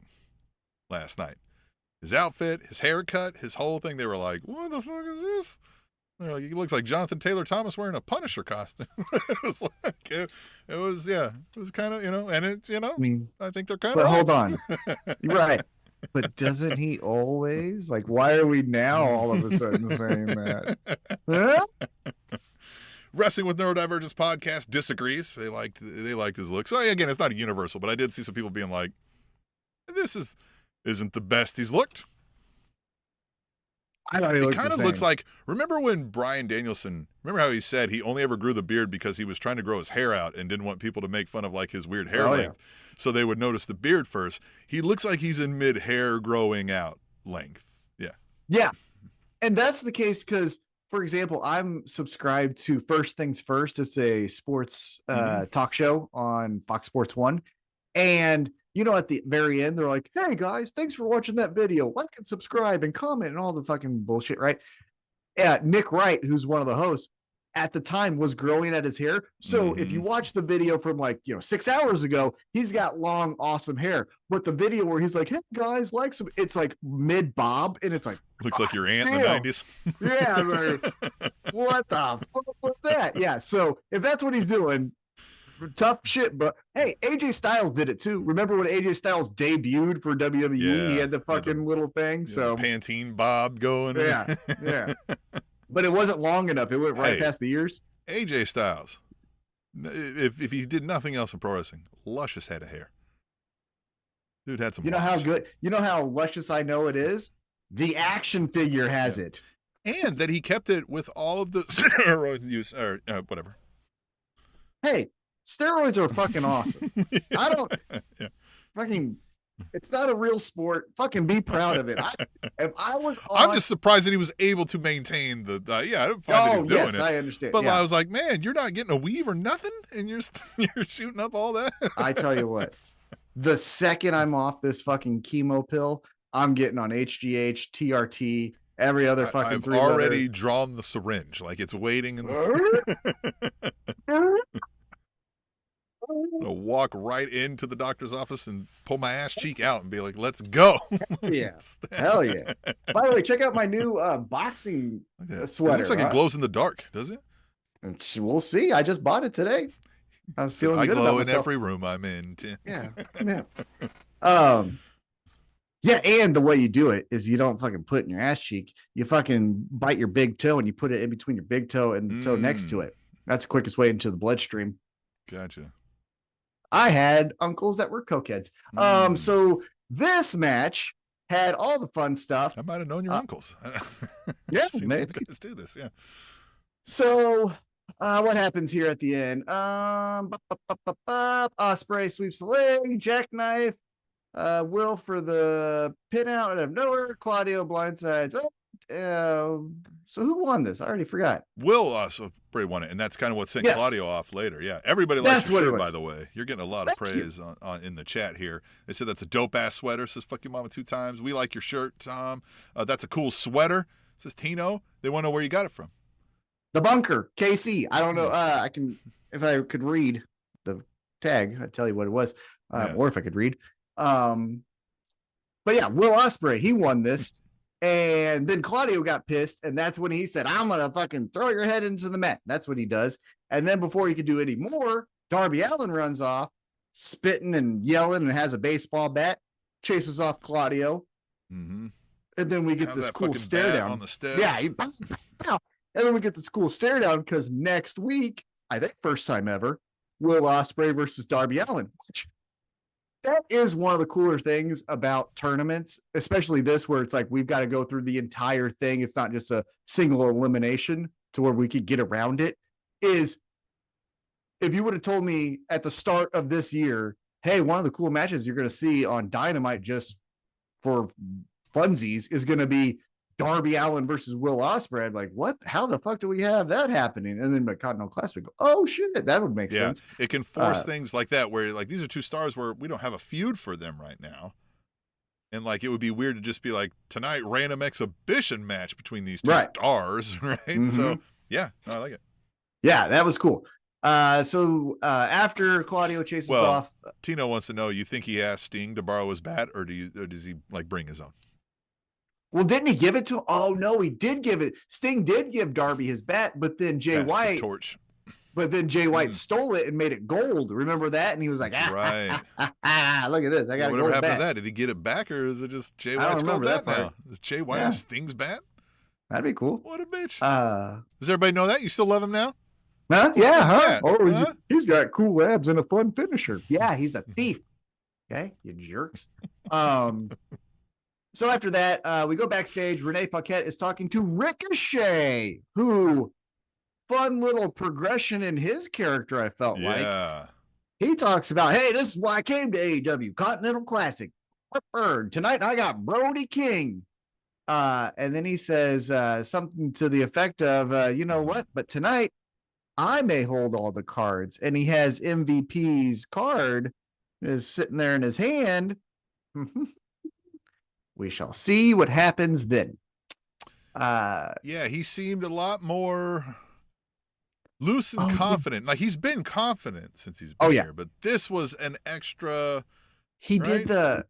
last night. His outfit, his haircut, his whole thing. They were like, "What the fuck is this?" They're like, "He looks like Jonathan Taylor Thomas wearing a Punisher costume." It was like, it was kind of, and it's, I mean, I think they're kind of. But hold on, you're right. But doesn't he always? Like, why are we now all of a sudden saying that? Huh? Wrestling with Neurodivergence podcast disagrees. They liked his look. So again, it's not a universal, but I did see some people being like, "This isn't the best he's looked." I thought he looked. It kind of looks like, remember when Bryan Danielson? Remember how he said he only ever grew the beard because he was trying to grow his hair out and didn't want people to make fun of like his weird hair length. Yeah. So they would notice the beard first. He looks like he's in mid hair growing out length. Yeah. Yeah. And that's the case because, for example, I'm subscribed to First Things First. It's a sports talk show on Fox Sports 1. And, at the very end, they're like, "Hey, guys, thanks for watching that video. Like and subscribe and comment and all the fucking bullshit," right? Yeah, Nick Wright, who's one of the hosts, at the time was growing at his hair. So if you watch the video from 6 hours ago, he's got long, awesome hair. But the video where he's like, "Hey guys, like some," it's like mid bob, and it's like looks like your aunt in the 90s. Yeah, like, what the fuck was that? Yeah. So if that's what he's doing, tough shit. But hey, AJ Styles did it too. Remember when AJ Styles debuted for WWE? Yeah, he had the fucking little thing. So Pantene bob going. Yeah, yeah. But it wasn't long enough. It went right past the ears. AJ Styles, if he did nothing else in pro wrestling, luscious head of hair. Dude had some. How good? You know how luscious I know it is? The action figure has it, and that he kept it with all of the steroid use or whatever. Hey, steroids are fucking awesome. I don't fucking. It's not a real sport. Fucking be proud of it. I'm just surprised that he was able to maintain the. I don't find that he's doing it. I understand. But I was like, man, you're not getting a weave or nothing, and you're shooting up all that. I tell you what, the second I'm off this fucking chemo pill, I'm getting on HGH, TRT, every other fucking. I've already drawn the syringe, like it's waiting in the. I'll walk right into the doctor's office and pull my ass cheek out and be like, "Let's go!" Yeah, hell yeah! By the way, check out my new boxing sweater. It looks like it glows in the dark, does it? We'll see. I just bought it today. I was feeling good about myself. I glow in every room I'm in. Yeah. Yeah, and the way you do it is you don't fucking put it in your ass cheek. You fucking bite your big toe and you put it in between your big toe and the toe next to it. That's the quickest way into the bloodstream. Gotcha. I had uncles that were cokeheads. So this match had all the fun stuff. I might have known your uncles. Yeah, maybe. Let's do this. Yeah. So what happens here at the end? Ospreay sweeps the leg, jackknife. Will for the pin out out of nowhere. Claudio blindsides. So who won this? I already forgot. Will Ospreay won it, and that's kind of what sent Claudio off later. Yeah, everybody likes your shirt, by the way. You're getting a lot of praise on in the chat here. They said that's a dope ass sweater. Says fuck your mama 2 times. We like your shirt, Tom. That's a cool sweater. Says Tino. They want to know where you got it from. The Bunker, KC. I don't know. If I could read the tag, I'd tell you what it was, or if I could read. But yeah, Will Ospreay, he won this. And then Claudio got pissed. And that's when he said, I'm going to fucking throw your head into the mat. That's what he does. And then before he could do any more, Darby Allin runs off, spitting and yelling, and has a baseball bat, chases off Claudio. Mm-hmm. And then we get this cool stare down on the steps. Yeah. And then we get this cool stare down because next week, I think first time ever, Will Ospreay versus Darby Allin. That is one of the cooler things about tournaments, especially this, where it's like we've got to go through the entire thing. It's not just a single elimination to where we could get around it. Is if you would have told me at the start of this year, hey, one of the cool matches you're going to see on Dynamite just for funsies is going to be Darby Allin versus Will Ospreay. I'm like, what? How the fuck do we have that happening? And then the Continental Classic, go, oh shit, that would make sense. It can force things like that where like these are two stars where we don't have a feud for them right now. And like it would be weird to just be like tonight random exhibition match between these two stars, right? Mm-hmm. So yeah, I like it. Yeah, that was cool. So after Claudio chases off, Tino wants to know, you think he asked Sting to borrow his bat, or does he like bring his own? Well, didn't he give it to him? Oh no, he did give it. Sting did give Darby his bat, but then Jay White torch. But then Jay White stole it and made it gold. Remember that? And he was like, right. Look at this. I got a whatever gold happened bat. to that? Did he get it back, or is it just Jay White's gold bat now? Is Jay White has Sting's bat? That'd be cool. What a bitch. Does everybody know that? You still love him now? Huh? Yeah, huh? Oh, he's got cool abs and a fun finisher. Yeah, he's a thief. Okay, you jerks. So after that, we go backstage. Renee Paquette is talking to Ricochet, who fun little progression in his character, I felt like. He talks about, hey, this is why I came to AEW, Continental Classic. Tonight I got Brody King. And then he says something to the effect of, you know what? But tonight I may hold all the cards. And he has MVP's card is sitting there in his hand. We shall see what happens then. He seemed a lot more loose and confident. Like he's been confident since he's been here, but this was an extra. He did the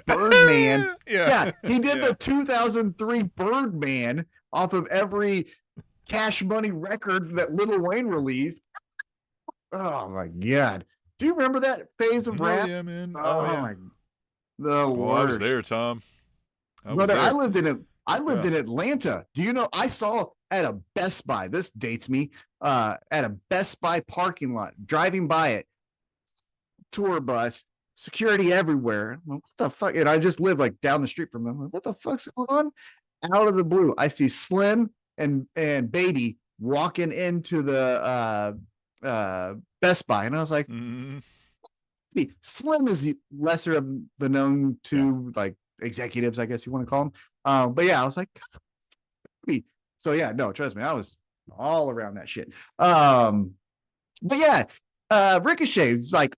Birdman. He did the 2003 Birdman off of every Cash Money record that Lil Wayne released. Oh my god! Do you remember that phase of rap? Yeah, man. My. I was there, Tom. I lived in it. I lived in Atlanta. Do you know? I saw at a Best Buy. This dates me. At a Best Buy parking lot, driving by it, tour bus, security everywhere. What the fuck? And I just live like down the street from them. What the fuck's going on? Out of the blue, I see Slim and Baby walking into the Best Buy, and I was like. Slim is lesser of the known two like executives, I guess you want to call them. But yeah, I was like, so yeah, no, trust me, I was all around that shit. But yeah, Ricochet was like,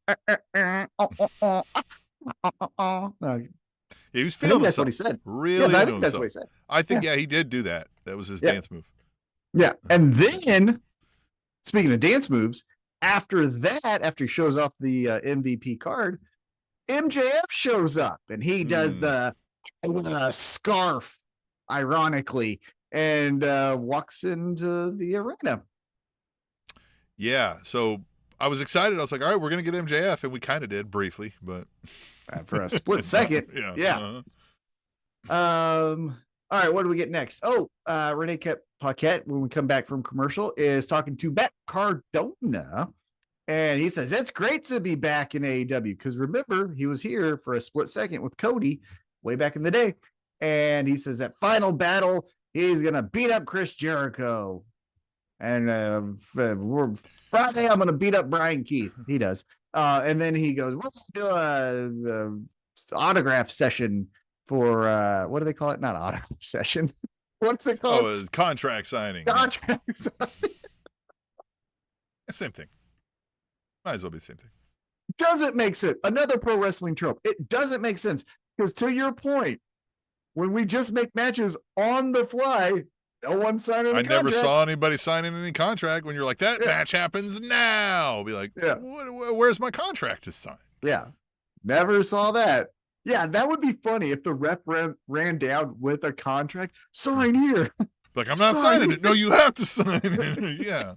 he was feeling that's what he said. Really, I think that's what he said. I think he did do that. That was his dance move. Yeah, and then speaking of dance moves. After he shows off the MVP card, MJF shows up and he does the scarf, ironically, and walks into the arena. Yeah, so I was excited. I was like, all right, we're going to get MJF, and we kind of did briefly, but for a split second. Yeah. All right, what do we get next? Oh, Renee Paquette, when we come back from commercial, is talking to Matt Cardona. And he says, it's great to be back in AEW. Because remember, he was here for a split second with Cody way back in the day. And he says, at Final Battle, he's going to beat up Chris Jericho. And Friday, I'm going to beat up Brian Keith. He does. And then he goes, we're going to do a autograph session for what do they call it? Not autograph session. What's it called? Oh, contract signing. Contract signing. Same thing. Might as well be the same thing. Doesn't make sense. Another pro wrestling trope. It doesn't make sense because to your point, when we just make matches on the fly. No one's signing. I never saw anybody signing any contract. When you're like, that match happens now. I'll be like, where's my contract to sign? Yeah, never saw that. Yeah, that would be funny if the rep ran down with a contract. Sign here. Like, I'm not signing it. No, you have to sign it. Yeah.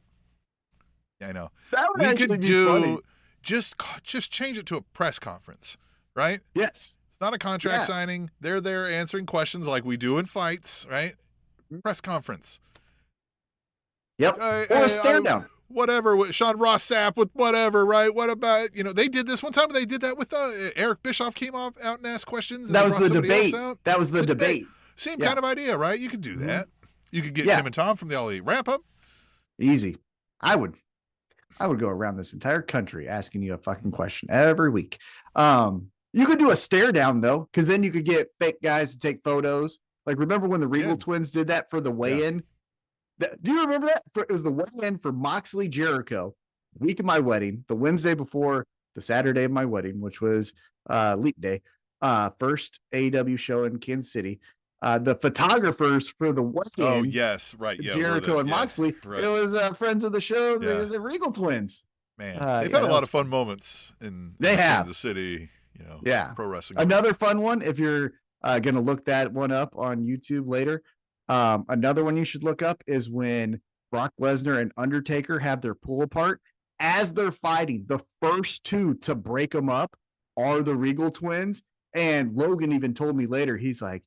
Yeah, I know. That would actually be funny. Just change it to a press conference, right? Yes. It's not a contract signing. They're there answering questions like we do in fights, right? Press conference. Yep. Or a stare down. Whatever, with Sean Ross Sapp with whatever, right? What about, they did this one time. They did that with Eric Bischoff came out and asked questions. That was the debate. That was the debate. Same kind of idea, right? You could do that. You could get Tim and Tom from the All Elite Wrap-Up. Easy. I would go around this entire country asking you a fucking question every week. You could do a stare down though, because then you could get fake guys to take photos. Like, remember when the Regal twins did that for the weigh-in? Do you remember that? It was the weigh-in for Moxley Jericho, week of my wedding, the Wednesday before the Saturday of my wedding, which was Leap Day, first AEW show in Kansas City. The photographers for the weigh-in. Oh, yes, right. Yeah, Jericho and Moxley. Right. It was friends of the show, the Regal twins. Man, they've had a lot of fun moments in the city, pro wrestling. Another fun one, if you're going to look that one up on YouTube later. Another one you should look up is when Brock Lesnar and Undertaker have their pull apart. As they're fighting, the first two to break them up are the Regal twins. And Logan even told me later, he's like,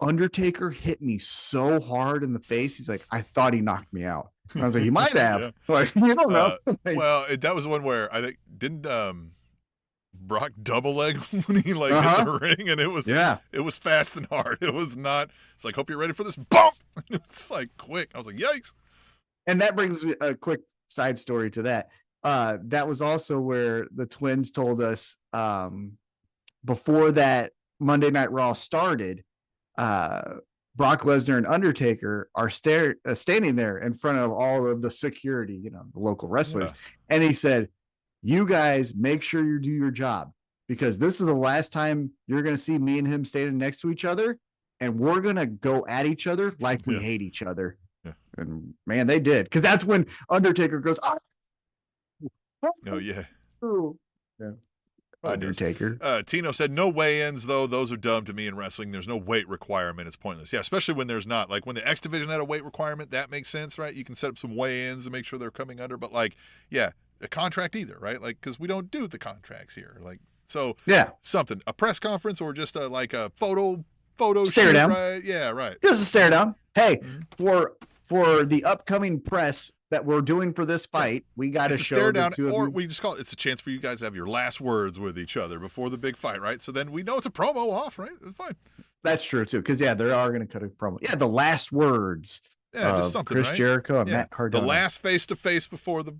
Undertaker hit me so hard in the face. He's like, I thought he knocked me out. And I was like, he might have. Like, you don't know. Well, that was one where I think didn't Brock double leg when he hit the ring, and it was fast and hard. It was not. It's like, hope you're ready for this bump. It's like quick. I was like, yikes. And that brings me a quick side story to that. That was also where the twins told us before that Monday Night Raw started. Brock Lesnar and Undertaker are standing there in front of all of the security, the local wrestlers. And he said, you guys make sure you do your job, because this is the last time you're going to see me and him standing next to each other. And we're going to go at each other like we hate each other. Yeah. And man, they did. Because that's when Undertaker goes, oh, yeah. Yeah. Undertaker. Tino said, no weigh-ins, though. Those are dumb to me in wrestling. There's no weight requirement. It's pointless. Yeah, especially when there's not. Like, when the X Division had a weight requirement, that makes sense, right? You can set up some weigh-ins and make sure they're coming under. But, a contract either, right? Like, because we don't do the contracts here. Like, so, something. A press conference or just a photo stare shoot, down. Right? Yeah, right. Just a stare down. Hey, for the upcoming press that we're doing for this fight, we got to show stare down, or we just call it's a chance for you guys to have your last words with each other before the big fight, right? So then we know it's a promo off, right? It's fine. That's true too, because they are going to cut a promo. Yeah, the last words. Yeah, just something. Chris right? Jericho and Matt Cardona. The last face to face before the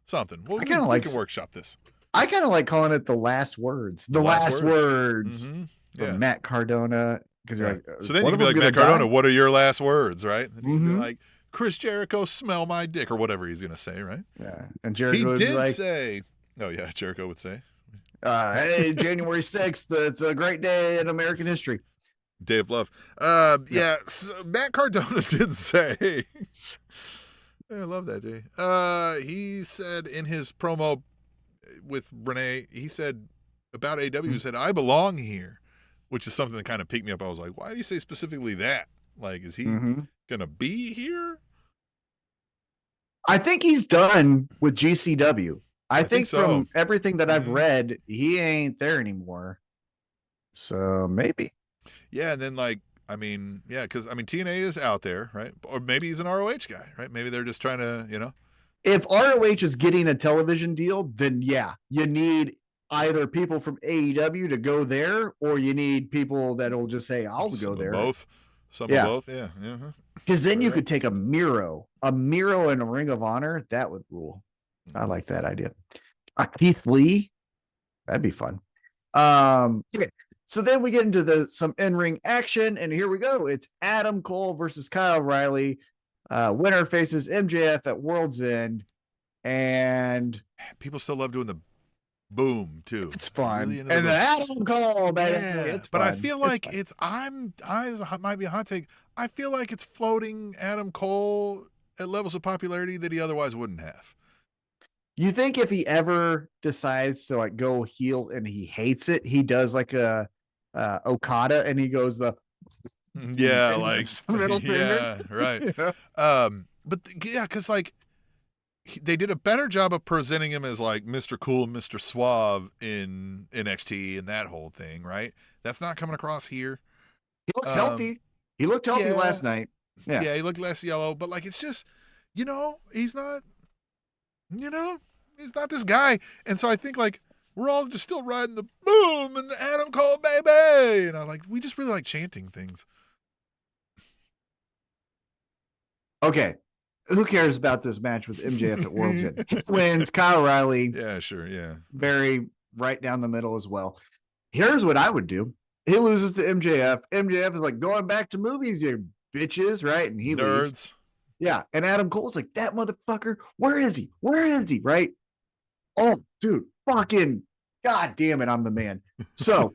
something. Well, we can workshop this. I kind of like calling it the last words. The last words. Mm-hmm. Yeah. Matt Cardona. Right. So then you can be like, Matt Cardona, what are your last words, right? And you can be like, Chris Jericho, smell my dick, or whatever he's going to say, right? Yeah. And Jericho say, Jericho would say, hey, January 6th, it's a great day in American history. Day of love. So Matt Cardona did say, I love that day. He said in his promo with Renee, he said about AW, he said, I belong here, which is something that kind of piqued me up. I was like, why do you say specifically that? Like, is he going to be here? I think he's done with GCW. I think so. From everything that I've read, he ain't there anymore. So maybe. Yeah, and then because TNA is out there, right? Or maybe he's an ROH guy, right? Maybe they're just trying to, If ROH is getting a television deal, then you need either people from AEW to go there, or you need people that'll just say, I'll go there. Both. Some of both, yeah. Because then you could take a Miro and a Ring of Honor. That would rule. I like that idea. Keith Lee, that'd be fun. Okay. So then we get into some in-ring action, and here we go. It's Adam Cole versus Kyle O'Reilly. Winner faces MJF at World's End, and people still love doing the Boom too. It's fun. Really into And the the boom. Adam Cole, baby. Yeah, It's but fun. I feel like it's might be a hot take. I feel like it's floating Adam Cole at levels of popularity that he otherwise wouldn't have. You think if he ever decides to like go heel and he hates it, he does like a Okada and he goes Yeah, like middle finger. Yeah, right. Yeah. But yeah, because like they did a better job of presenting him as like Mr. Cool and Mr. Suave in NXT and that whole thing, right? That's not coming across here. He looks healthy. He looked healthy last night. Yeah, he looked less yellow, but like it's just, he's not, he's not this guy. And so I think like we're all just still riding the boom and the Adam Cole baby. And we just really like chanting things. Okay. Who cares about this match with MJF at World's End? He wins. Kyle O'Reilly. Yeah, sure. Yeah. Very right down the middle as well. Here's what I would do. He loses to MJF. MJF is like, going back to movies, you bitches, right? And he Nerds. leaves. Yeah. And Adam Cole's like, that motherfucker, where is he? Where is he? Right? Oh, dude, fucking God damn it, I'm the man. So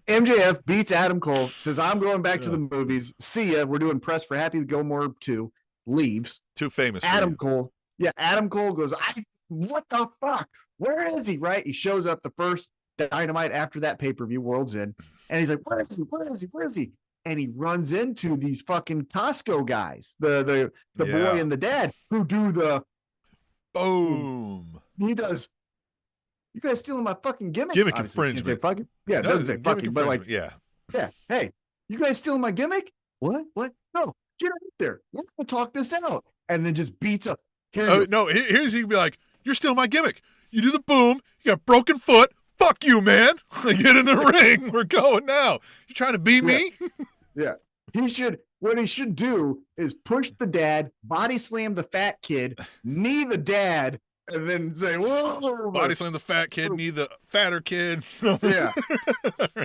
MJF beats Adam Cole, says, I'm going back to the movies. See ya. We're doing press for Happy Gilmore 2. Leaves. Too famous. Adam Cole. Yeah, Adam Cole goes, what the fuck? Where is he? Right? He shows up the first Dynamite after that pay-per-view, World's End. And he's like, where is he? Where is he? Where is he? And he runs into these fucking Costco guys, the boy and the dad, who do the boom. He does. You guys stealing my fucking gimmick. Gimmick Obviously, infringement. Fucking. Yeah, it doesn't say fucking, but like, yeah. Hey, you guys stealing my gimmick? What? No, get out there. We're gonna talk this out. And then just beats up. Here's he be like, you're stealing my gimmick. You do the boom. You got a broken foot. Fuck you, man. Get in the ring. We're going now. You trying to beat me? Yeah. What he should do is push the dad, body slam the fat kid, knee the dad, and then say, whoa. Body slam the fat kid, knee the fatter kid. Yeah.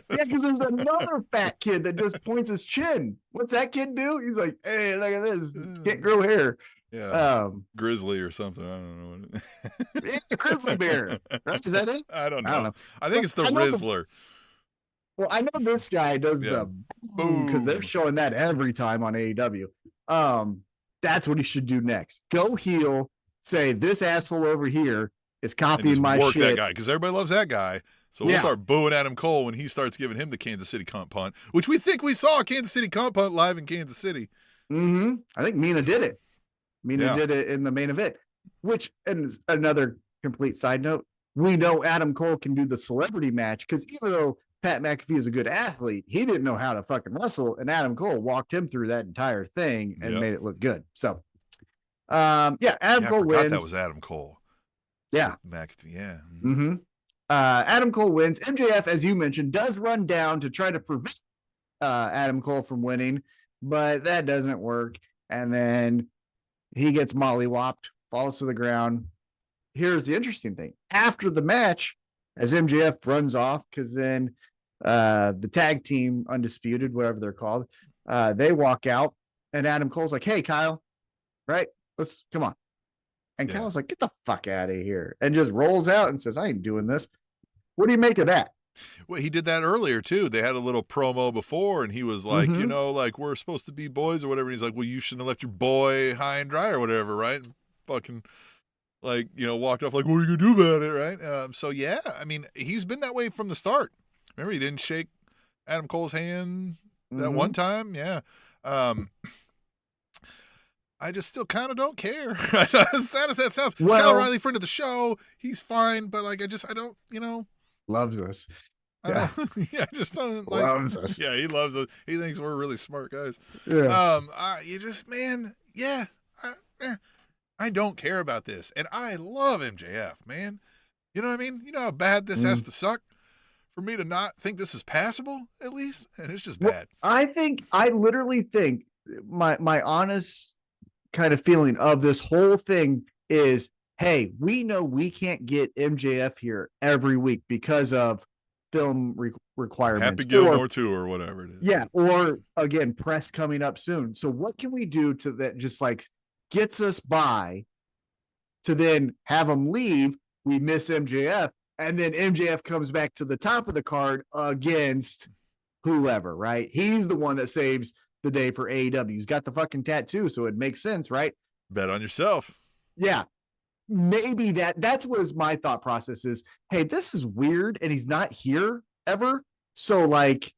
Because there's another fat kid that just points his chin. What's that kid do? He's like, hey, look at this. Can't grow hair. Yeah. Grizzly or something. I don't know. Yeah, Grizzly Bear. Right? Is that it? I don't know. I think it's the Rizzler. Well, I know this guy does the boom because they're showing that every time on AEW. That's what he should do next. Go heel, say this asshole over here is copying my work shit. That guy because everybody loves that guy. So we'll start booing Adam Cole when he starts giving him the Kansas City comp punt, which we think we saw a Kansas City comp punt live in Kansas City. Mm-hmm. I think Mina did it. Mina did it in the main event, which, and another complete side note, we know Adam Cole can do the celebrity match because even though Pat McAfee is a good athlete, he didn't know how to fucking wrestle, and Adam Cole walked him through that entire thing and made it look good. So, Adam Cole wins. That was Adam Cole. Yeah. McAfee, yeah. Mm-hmm. Adam Cole wins. MJF, as you mentioned, does run down to try to prevent Adam Cole from winning, but that doesn't work. And then he gets mollywopped, falls to the ground. Here's the interesting thing. After the match, as MJF runs off, because then the tag team, Undisputed, whatever they're called, they walk out, and Adam Cole's like, hey, Kyle, right? Let's come on. And Kyle's like, get the fuck out of here. And just rolls out and says, I ain't doing this. What do you make of that? Well, he did that earlier, too. They had a little promo before, and he was like, like, we're supposed to be boys or whatever. And he's like, well, you shouldn't have left your boy high and dry or whatever, right? And fucking, like, walked off like, what are you going to do about it, right? So, yeah, I mean, he's been that way from the start. Remember, he didn't shake Adam Cole's hand that one time? Yeah. I just still kind of don't care. As sad as that sounds. Kyle O'Reilly, friend of the show, he's fine, but, like, I don't, Loves us. Yeah. I just don't like. Loves us. Yeah, he loves us. He thinks we're really smart guys. Yeah. You just, man, I don't care about this. And I love MJF, man. You know what I mean? You know how bad this has to suck for me to not think this is passable, at least? And it's just bad. I literally think my honest kind of feeling of this whole thing is, hey, we know we can't get MJF here every week because of film requirements. Happy Gilmore 2 or whatever it is. Yeah. Or again, press coming up soon. So what can we do to that just like gets us by to then have him leave we miss MJF, and then MJF comes back to the top of the card against whoever, right? He's the one that saves the day for AEW. He's got the fucking tattoo, so it makes sense, right? Bet on yourself. Yeah. Maybe that's what is my thought process is, hey, this is weird and he's not here ever. So like,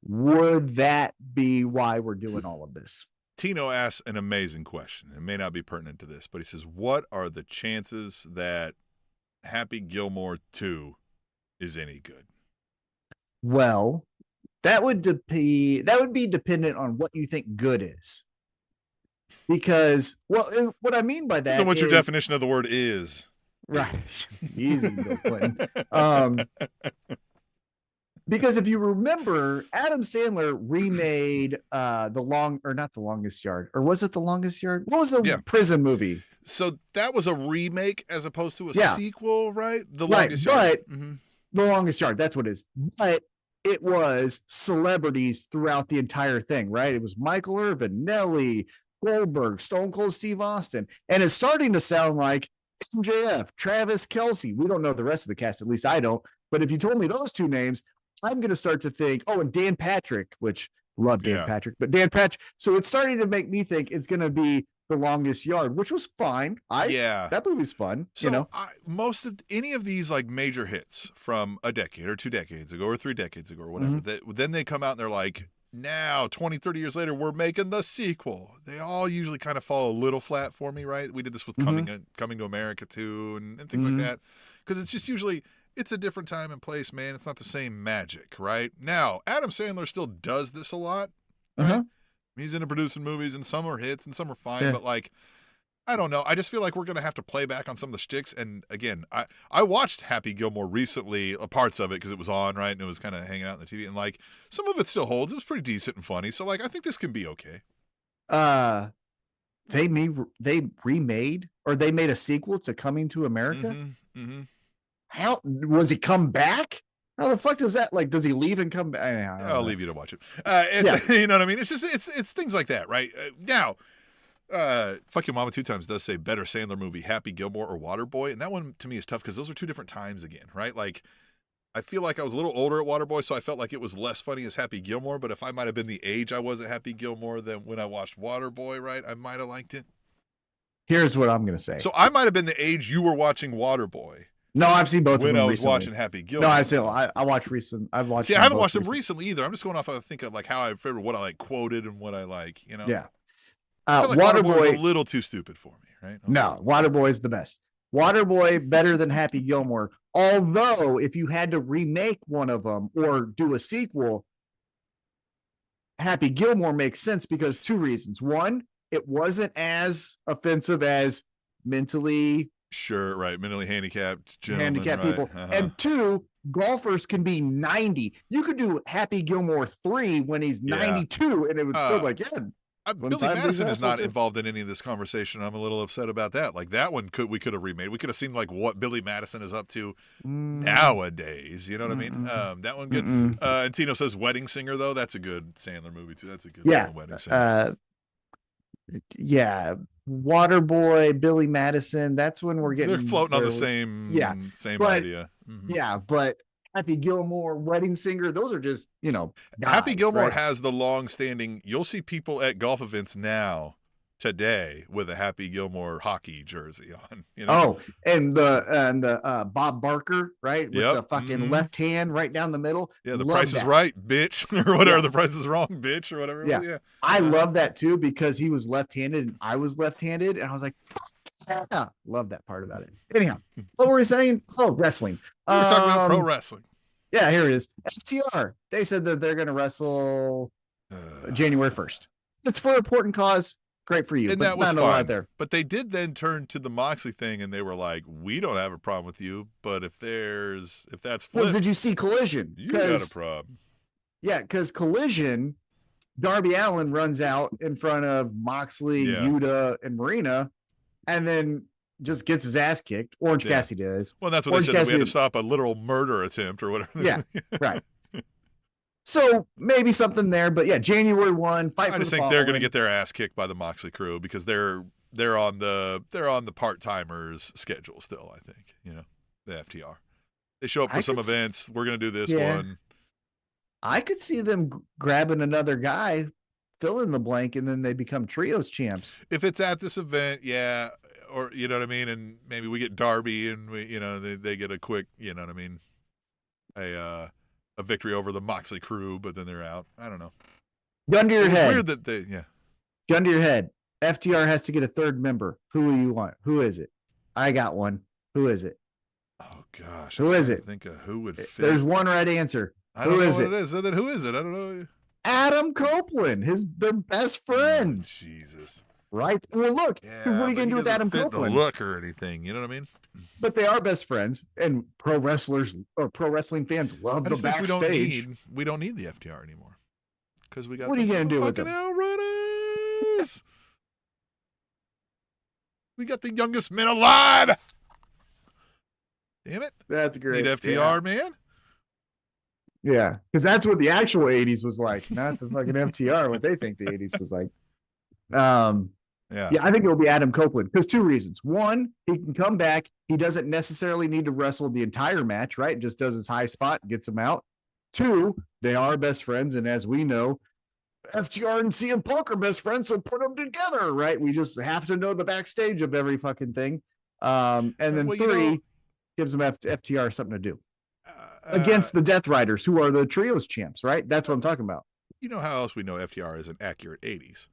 would that be why we're doing all of this? Tino asks an amazing question. It may not be pertinent to this, but he says, what are the chances that Happy Gilmore 2 is any good? Well, that would be dependent on what you think good is. Because, well, what I mean by that is what your definition of the word is. Right. Easy, Bill Clinton. Because if you remember, Adam Sandler remade not The Longest Yard, or was it The Longest Yard? What was the prison movie? So that was a remake as opposed to a sequel, right? The Longest Yard. The Longest Yard, that's what it is. But it was celebrities throughout the entire thing, right? It was Michael Irvin, Nelly, Goldberg, Stone Cold Steve Austin. And it's starting to sound like MJF, Travis Kelce. We don't know the rest of the cast, at least I don't. But if you told me those two names, I'm going to start to think, and Dan Patrick, which love Dan Patrick, but Dan Patrick. So it's starting to make me think it's going to be The Longest Yard, which was fine. That movie's fun. So most of any of these like major hits from a decade or 2 decades ago or 3 decades ago or whatever, then they come out and they're like, now 20, 30 years later, we're making the sequel. They all usually kind of fall a little flat for me, right? We did this with Coming to America too and things like that. Because it's just usually, it's a different time and place, man. It's not the same magic, right? Now, Adam Sandler still does this a lot. Right? He's into producing movies, and some are hits and some are fine, but like, I don't know. I just feel like we're going to have to play back on some of the shticks. And again, I watched Happy Gilmore recently, parts of it, because it was on, right? And it was kind of hanging out on the TV. And like, some of it still holds. It was pretty decent and funny. So like, I think this can be okay. They remade, or they made a sequel to Coming to America. How was he come back? How the fuck does that, like, does he leave and come back? I'll leave you to watch it. You know what I mean? It's just, it's things like that, right? Now, Fuck Your Mama 2 Times does say better Sandler movie, Happy Gilmore or Waterboy. And that one to me is tough because those are 2 different times again, right? Like, I feel like I was a little older at Waterboy, so I felt like it was less funny as Happy Gilmore. But if I might have been the age I was at Happy Gilmore than when I watched Waterboy, right, I might have liked it. Here's what I'm going to say. So I might have been the age you were watching Waterboy. No, I've seen both of them when I was recently. watching Happy Gilmore. No, I watched recent. I've watched. See, I haven't watched them recently either. I'm just going off. I think of like how I favorite what I like quoted and what I like. You know. Yeah. I feel like Waterboy is a little too stupid for me, right? No, Waterboy is the best. Waterboy better than Happy Gilmore. Although, if you had to remake one of them or do a sequel, Happy Gilmore makes sense because 2 reasons. One, it wasn't as offensive as mentally handicapped people. And 2, golfers can be 90. You could do Happy Gilmore 3 when he's 92, and it would still like, Billy Madison is not involved in any of this conversation. I'm a little upset about that. Like that one we could have remade. We could have seen like what Billy Madison is up to nowadays. You know what I mean? That one good. And Tino says Wedding Singer though. That's a good Sandler movie too. That's a good Wedding Singer. Waterboy, Billy Madison. That's when we're getting. They're floating on the same idea. Yeah, but Happy Gilmore, Wedding Singer, those are just, guys, Happy Gilmore has the long-standing, you'll see people at golf events now, today, with a Happy Gilmore hockey jersey on. And the Bob Barker, right? With the fucking left hand right down the middle. Yeah, the Price is Right, bitch, or whatever, the Price is Wrong, bitch, or whatever. Yeah. I love that too, because he was left-handed and I was left-handed, and I was like, yeah, love that part about it. Anyhow, what were we saying? Oh, wrestling. We were talking about pro wrestling. Yeah, here it is. FTR. They said that they're going to wrestle January 1st. It's for an important cause. Great for you. And but that was not fine. There. But they did then turn to the Moxley thing, and they were like, "We don't have a problem with you, but if that's flipped, well, did you see Collision? You got a problem." Yeah, because Collision, Darby Allin runs out in front of Moxley, Yuta, and Marina, and then just gets his ass kicked. Orange Cassidy does. Well, that's what Orange they said. Cassidy, we had to stop a literal murder attempt or whatever. Yeah, right. So maybe something there, but yeah, January 1. Fight. I just think they're going to get their ass kicked by the Moxley crew because they're on the part timers schedule still. I think the FTR. They show up for some events. We're going to do this one. I could see them grabbing another guy, fill in the blank, and then they become trios champs. If it's at this event, yeah. Or, you know what I mean? And maybe we get Darby and they get a quick, you know what I mean? A victory over the Moxley crew, but then they're out. I don't know. Gun to your head. It's weird that Gun to your head. FTR has to get a third member. Who do you want? Who is it? I got one. Who is it? Oh gosh. Who is it? Think of who would fit. There's one right answer. I don't know what it is. So then who is it? I don't know. Adam Copeland, their best friend. Oh, Jesus. Right? Well, look, what are you going to do with Adam Copeland? The look or anything, you know what I mean? But they are best friends, and pro wrestling fans love the backstage. We don't need the FTR anymore because we got. What are you going to do with them? Outrunners. We got the youngest men alive. Damn it! That's great. Need FTR, man. Yeah, because that's what the actual '80s was like, not the fucking FTR. What they think the '80s was like. Yeah, I think it'll be Adam Copeland because 2 reasons. 1, he can come back. He doesn't necessarily need to wrestle the entire match, right? Just does his high spot, gets him out. 2, they are best friends, and as we know, FTR and CM Punk are best friends, so put them together, right? We just have to know the backstage of every fucking thing. And then 3 gives them FTR something to do against the Death Riders, who are the trios champs, right? That's what I'm talking about. You know how else we know FTR is an accurate '80s?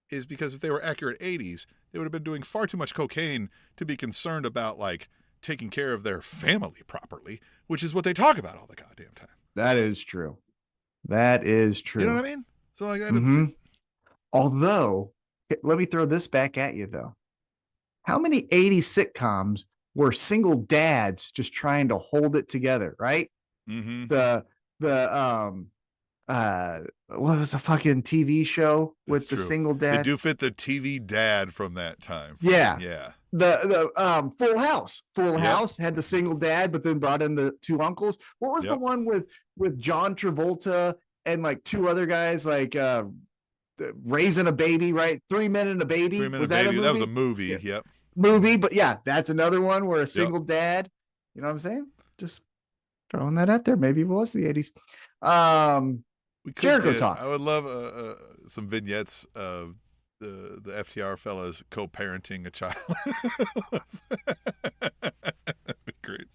Is because if they were accurate '80s, they would have been doing far too much cocaine to be concerned about like taking care of their family properly, which is what they talk about all the goddamn time. That is true. That is true. You know what I mean? So like that. Although, let me throw this back at you though. How many '80s sitcoms were single dads just trying to hold it together, right? What was the fucking TV show with the single dad? They do fit the TV dad from that time. Yeah. The Full House. Full House had the single dad, but then brought in the 2 uncles. What was the one with John Travolta and like 2 other guys, like raising a baby, right? 3 Men and a Baby. Was that a movie? That was a movie. Yeah. Yep. Movie, but yeah, that's another one where a single dad. You know what I'm saying? Just throwing that out there. Maybe it was the '80s. Jericho talk. I would love some vignettes of the FTR fellas co-parenting a child. That'd be great.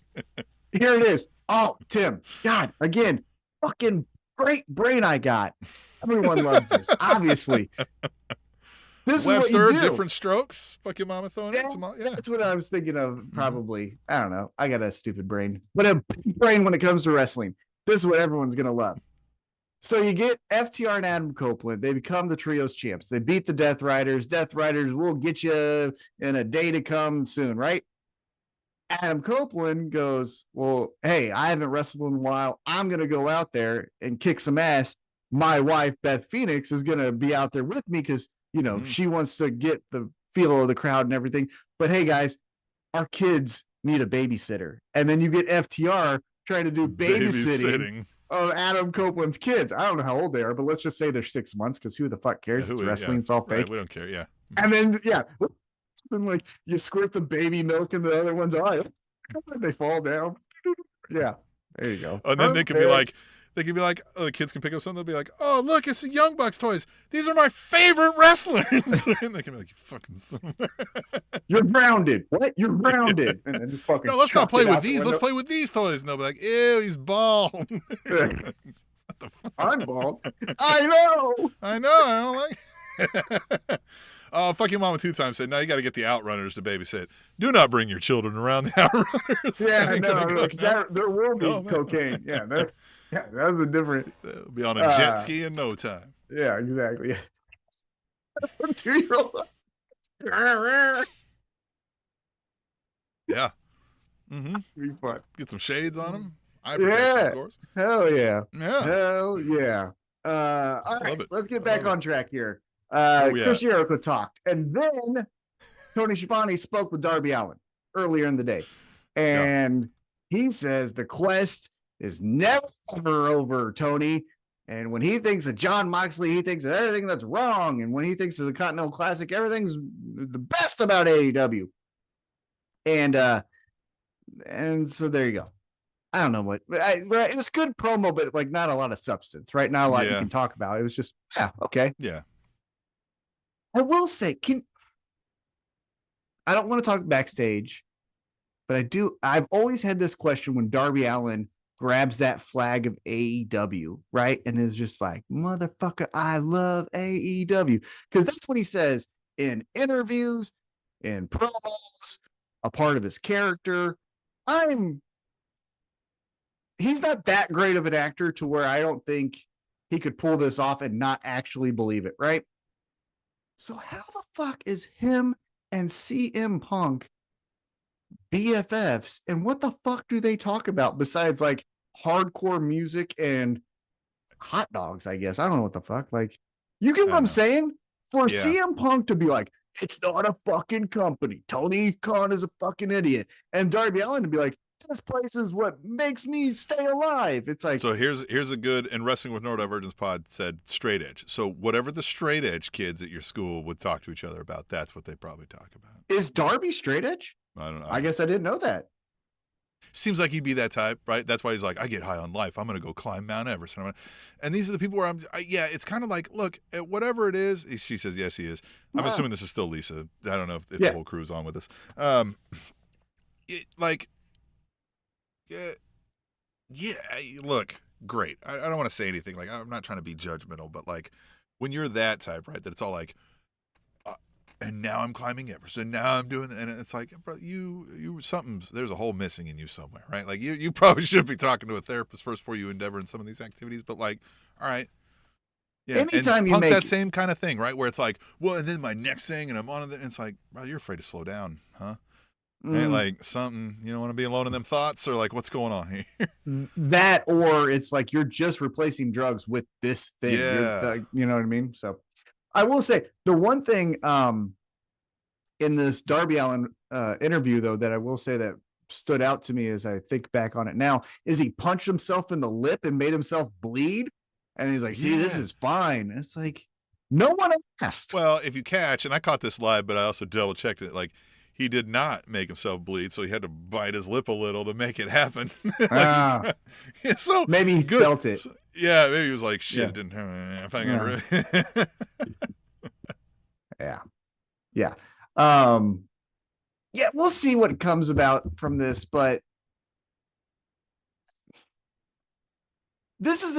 Here it is. Oh, Tim. God, again, fucking great brain I got. Everyone loves this, obviously. This Webster, is what you do. Different strokes. Fuck your mama throwing it. That's what I was thinking of, probably. I don't know. I got a stupid brain. But a brain when it comes to wrestling. This is what everyone's going to love. So you get FTR and Adam Copeland. They become the trios champs. They beat the Death Riders. Death Riders will get you in a day to come soon, right? Adam Copeland goes, well, hey, I haven't wrestled in a while. I'm going to go out there and kick some ass. My wife, Beth Phoenix, is going to be out there with me because, she wants to get the feel of the crowd and everything. But hey, guys, our kids need a babysitter. And then you get FTR trying to do babysitting. Of Adam Copeland's kids. I don't know how old they are, but let's just say they're 6 months because who the fuck cares? It's wrestling. It's all fake. Right, we don't care. Yeah. And then, then like you squirt the baby milk in the other one's eye. They fall down. Yeah. There you go. And then they could be like, the kids can pick up something. They'll be like, oh, look, it's the Young Bucks toys. These are my favorite wrestlers. And they can be like, you fucking son. You're grounded. What? You're grounded. And then just fucking no, let's not play with these. Let's play with these toys. And they'll be like, ew, he's bald. I'm bald. I know. I don't like Oh, fuck your mama 2 times said, now you got to get the Outrunners to babysit. Do not bring your children around the Outrunners. Yeah, no, there will be cocaine. Yeah, that was a different. They'll be on a jet ski in no time. Yeah, exactly. 2-year-old. Yeah. Be fun. Get some shades on them. Of course. Hell yeah. Yeah. Hell yeah. All right, let's get back on track here. Chris Jericho talked, and then Tony Schiavone spoke with Darby Allin earlier in the day, and he says the quest is never ever over, Tony. And when he thinks of John Moxley, he thinks of everything that's wrong, and when he thinks of the Continental Classic, everything's the best about AEW. And And so there you go. I don't know what. It was good promo, but like not a lot of substance, right? Not a lot you can talk about. It was just, okay. Yeah. I will say, I don't want to talk backstage, but I do. I've always had this question when Darby Allin grabs that flag of AEW, right? And is just like, motherfucker, I love AEW. Because that's what he says in interviews, in promos, a part of his character. He's not that great of an actor to where I don't think he could pull this off and not actually believe it, right? So how the fuck is him and CM Punk BFFs, and what the fuck do they talk about besides like hardcore music and hot dogs? I guess I don't know what the fuck. Like, you get what I'm saying? For CM Punk to be like, it's not a fucking company, Tony Khan is a fucking idiot, and Darby Allin to be like, this place is what makes me stay alive. It's like, so here's a good, and Wrestling with No Divergence Pod said straight edge. So whatever the straight edge kids at your school would talk to each other about, that's what they probably talk about. Is Darby straight edge? I don't know. I guess I didn't know that. Seems like he'd be that type, right? That's why he's like, I get high on life. I'm going to go climb Mount Everest. And these are the people where it's kind of like, look, at whatever it is, she says, yes, he is. I'm assuming this is still Lisa. I don't know if the whole crew's on with us. Look, great. I don't want to say anything. Like, I'm not trying to be judgmental, but like, when you're that type, right, that it's all like, and now I'm climbing Everest, and now I'm doing, and it's like, bro, there's a hole missing in you somewhere, right? Like, you probably should be talking to a therapist first before you endeavor in some of these activities, but like, all right. Yeah, anytime you Punk's that same kind of thing, right? Where it's like, well, and then my next thing, and I'm on it, and it's like, bro, you're afraid to slow down, huh? Ain't like something, you don't want to be alone in them thoughts, or like, what's going on here? That, or it's like you're just replacing drugs with this thing. Yeah. You know what I mean? So I will say the one thing in this Darby Allin interview, though, that I will say that stood out to me as I think back on it now, is he punched himself in the lip and made himself bleed. And he's like, see, this is fine. And it's like, no one asked. Well, if you catch, and I caught this live, but I also double checked it, like, he did not make himself bleed, so he had to bite his lip a little to make it happen. So maybe he felt it. So, maybe he was like, shit, it didn't happen. Yeah. We'll see what comes about from this, but this is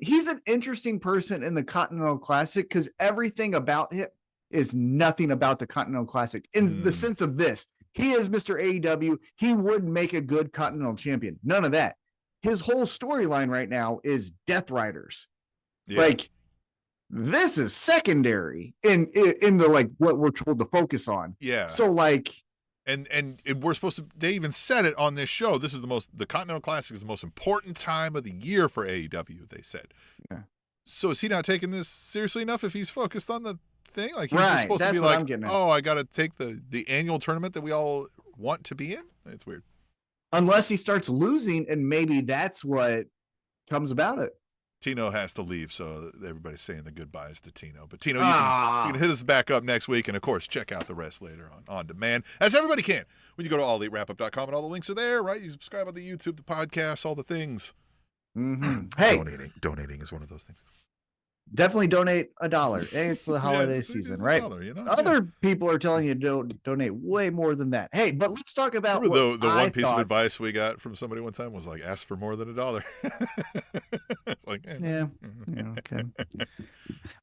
he's an interesting person in the Continental Classic because everything about him is nothing about the Continental Classic in the sense of this. He is Mr. AEW. He would make a good Continental champion. None of that. His whole storyline right now is Death Riders. Yeah. Like, this is secondary in the, like, what we're told to focus on. Yeah. So like, and we're supposed to, they even said it on this show. This is the Continental Classic is the most important time of the year for AEW, they said. Yeah. So is he not taking this seriously enough if he's focused on the thing? Like, he's just supposed to be like, I got to take the annual tournament that we all want to be in? It's weird. Unless he starts losing, and maybe that's what comes about it. Tino has to leave, so everybody's saying the goodbyes to Tino. But Tino, you can hit us back up next week, and of course, check out the rest later on demand, as everybody can. When you go to AllEliteWrapup.com, and all the links are there, right? You subscribe on the YouTube, the podcast, all the things. Mm-hmm. Hey, donating is one of those things. Definitely donate $1. Hey, it's the holiday season, right? $1, Other people are telling you to donate way more than that. Hey, but let's talk about the one piece of advice we got from somebody one time was like, ask for more than $1. Like, okay.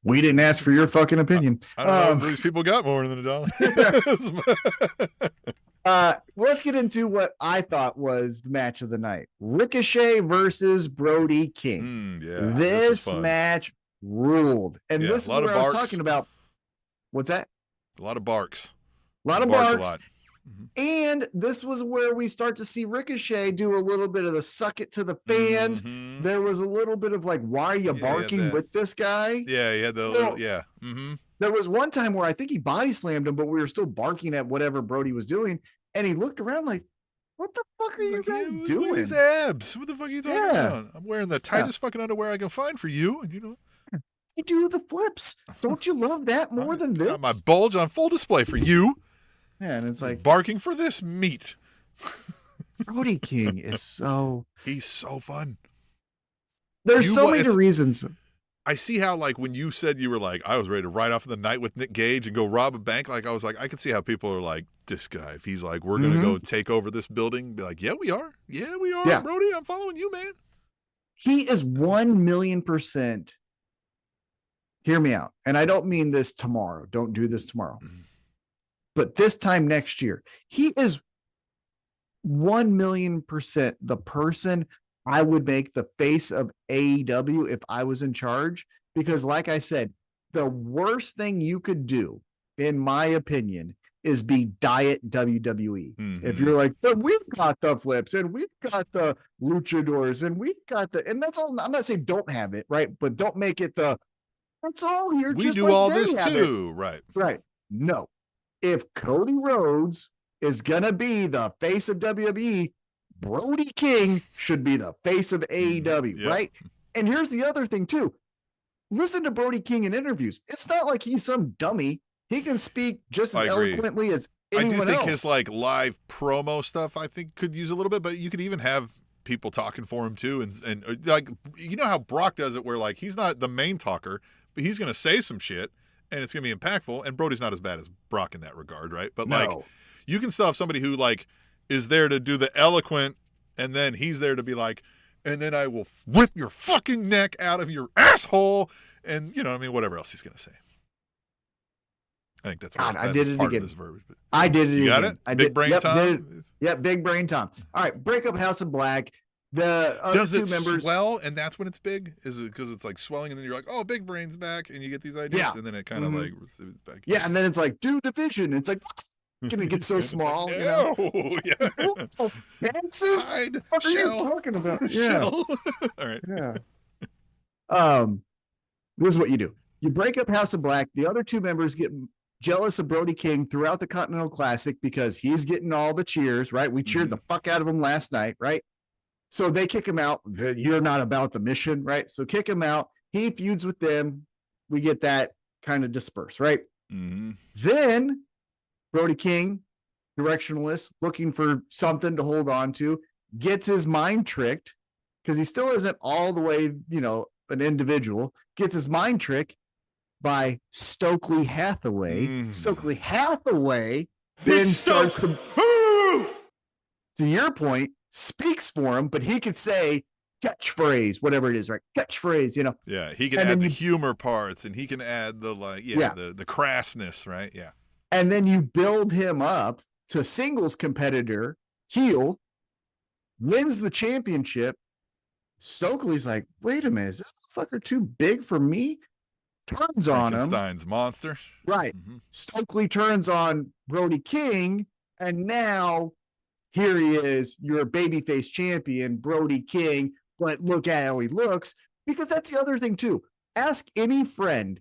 We didn't ask for your fucking opinion. I don't know if these people got more than $1. Let's get into what I thought was the match of the night. Ricochet versus Brody King. This match ruled. And this is what I was talking about. What's that? A lot of barks. A lot of barks. And this was where we start to see Ricochet do a little bit of the suck it to the fans. There was a little bit of like, why are you barking with this guy? Yeah, he had the There was one time where I think he body slammed him, but we were still barking at whatever Brody was doing. And he looked around like, what the fuck are you guys doing? Look at his abs. What the fuck are you talking about? I'm wearing the tightest fucking underwear I can find for you. And you do the flips. Don't you love that more than this? Got my bulge on full display for you. Yeah, and it's like barking for this meat. Brody King is so. He's so fun. There's so many reasons. I see how, like, when you said you were like, I was ready to ride off in the night with Nick Gage and go rob a bank. Like, I was like, I could see how people are like, this guy, if he's like, we're going to go take over this building, be like, yeah, we are. Yeah, we are, Brody. I'm following you, man. He is 1,000,000%. Hear me out. And I don't mean this tomorrow. Don't do this tomorrow. But this time next year, he is 1,000,000% the person I would make the face of AEW if I was in charge. Because like I said, the worst thing you could do, in my opinion, is be diet WWE. If you're like, we've got the flips and we've got the luchadors and we've got and that's all. I'm not saying don't have it, right? But don't make it that's all here. We do all this too, right? Right. No. If Cody Rhodes is going to be the face of WWE, Brody King should be the face of AEW, right? And here's the other thing too. Listen to Brody King in interviews. It's not like he's some dummy. He can speak just as eloquently as anyone else. I do think his like live promo stuff, I think, could use a little bit, but you could even have people talking for him too. And like, you know how Brock does it where like, he's not the main talker, but he's going to say some shit and it's going to be impactful. And Brody's not as bad as Brock in that regard, right? But like, you can still have somebody who like is there to do the eloquent, and then he's there to be like, and then I will whip your fucking neck out of your asshole, and you know what I mean, whatever else he's gonna say. I think that's what I did it again. Verbiage, I did it. You got again. it. Big brain Tom. Big brain Tom. All right, break up House of Black. The other does it members swell, and that's when it's big? Is it because it's like swelling, and then you're like, oh, big brain's back, and you get these ideas, and then it kind of like receives back. Yeah, and then it's like do division. It's like. Gonna get so small, like, you know. Texas? What are you talking about? Yeah. All right. Yeah. This is what you do. You break up House of Black. The other two members get jealous of Brody King throughout the Continental Classic because he's getting all the cheers, right? We cheered the fuck out of him last night, right? So they kick him out. You're not about the mission, right? So kick him out. He feuds with them. We get that kind of dispersed, right? Then Brody King, directionalist, looking for something to hold on to, gets his mind tricked because he still isn't all the way, you know, an individual, gets his mind tricked by Stokely Hathaway. Stokely Hathaway then starts to your point, speaks for him, but he could say catchphrase, whatever it is, right? Catchphrase, you know. Yeah, he can add the humor parts and he can add the like, the crassness, right? Yeah. And then you build him up to singles competitor, heel, wins the championship. Stokely's like, wait a minute, is this motherfucker too big for me? Turns on him. Frankenstein's monster. Right. Stokely turns on Brody King, and now here he is, you're a babyface champion, Brody King, but look at how he looks. Because that's the other thing, too. Ask any friend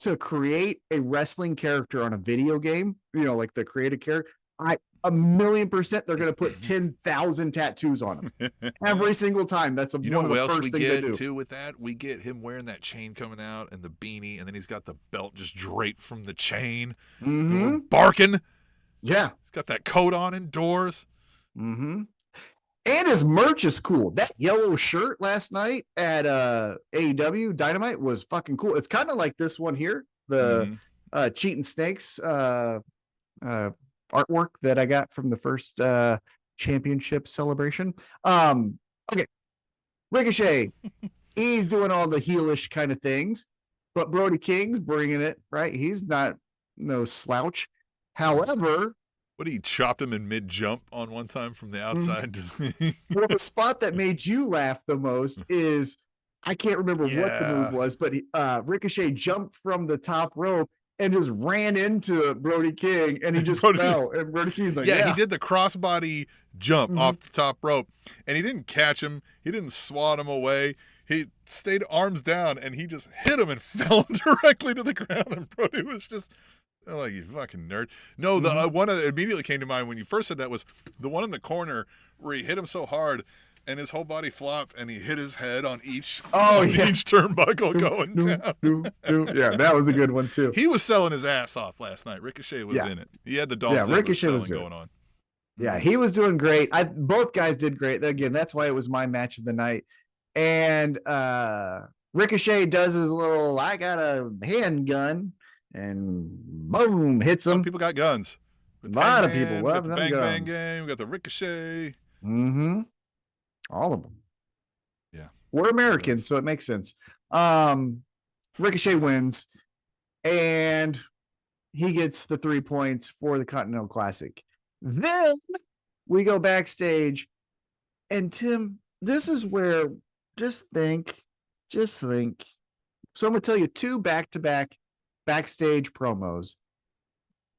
to create a wrestling character on a video game, you know, like the creative character, 1,000,000% they're going to put 10,000 tattoos on him every single time. That's one of the first things they do. Too with that? We get him wearing that chain coming out and the beanie, and then he's got the belt just draped from the chain, barking. Yeah, he's got that coat on indoors. And his merch is cool. That yellow shirt last night at AEW Dynamite was fucking cool. It's kind of like this one here, the Cheating Snakes artwork that I got from the first championship celebration. Okay, Ricochet, he's doing all the heelish kind of things, but Brody King's bringing it, right? He's not no slouch. However, what, he chopped him in mid-jump on one time from the outside? Well, the spot that made you laugh the most is, I can't remember what the move was, but Ricochet jumped from the top rope and just ran into Brody King, and he just fell. And Brody King's like, he did the crossbody jump off the top rope, and he didn't catch him. He didn't swat him away. He stayed arms down, and he just hit him and fell directly to the ground, and Brody was just... Oh, like, you fucking nerd. No, the one that immediately came to mind when you first said that was the one in the corner where he hit him so hard and his whole body flopped and he hit his head on each each turnbuckle going down. Yeah, that was a good one too. He was selling his ass off last night. Ricochet was in it. He had the Dolph Ziggler selling going on. Yeah, he was doing great. Both guys did great. Again, that's why it was my match of the night. And Ricochet does his little, I got a handgun, and boom, hits him. People got guns. A lot of people love them Bang guns. Bang game. We got the Ricochet. Mm-hmm. All of them. Yeah. We're Americans, so it makes sense. Ricochet wins, and he gets the 3 points for the Continental Classic. Then we go backstage, and Tim, this is where just think. So I'm going to tell you 2 back-to-back backstage promos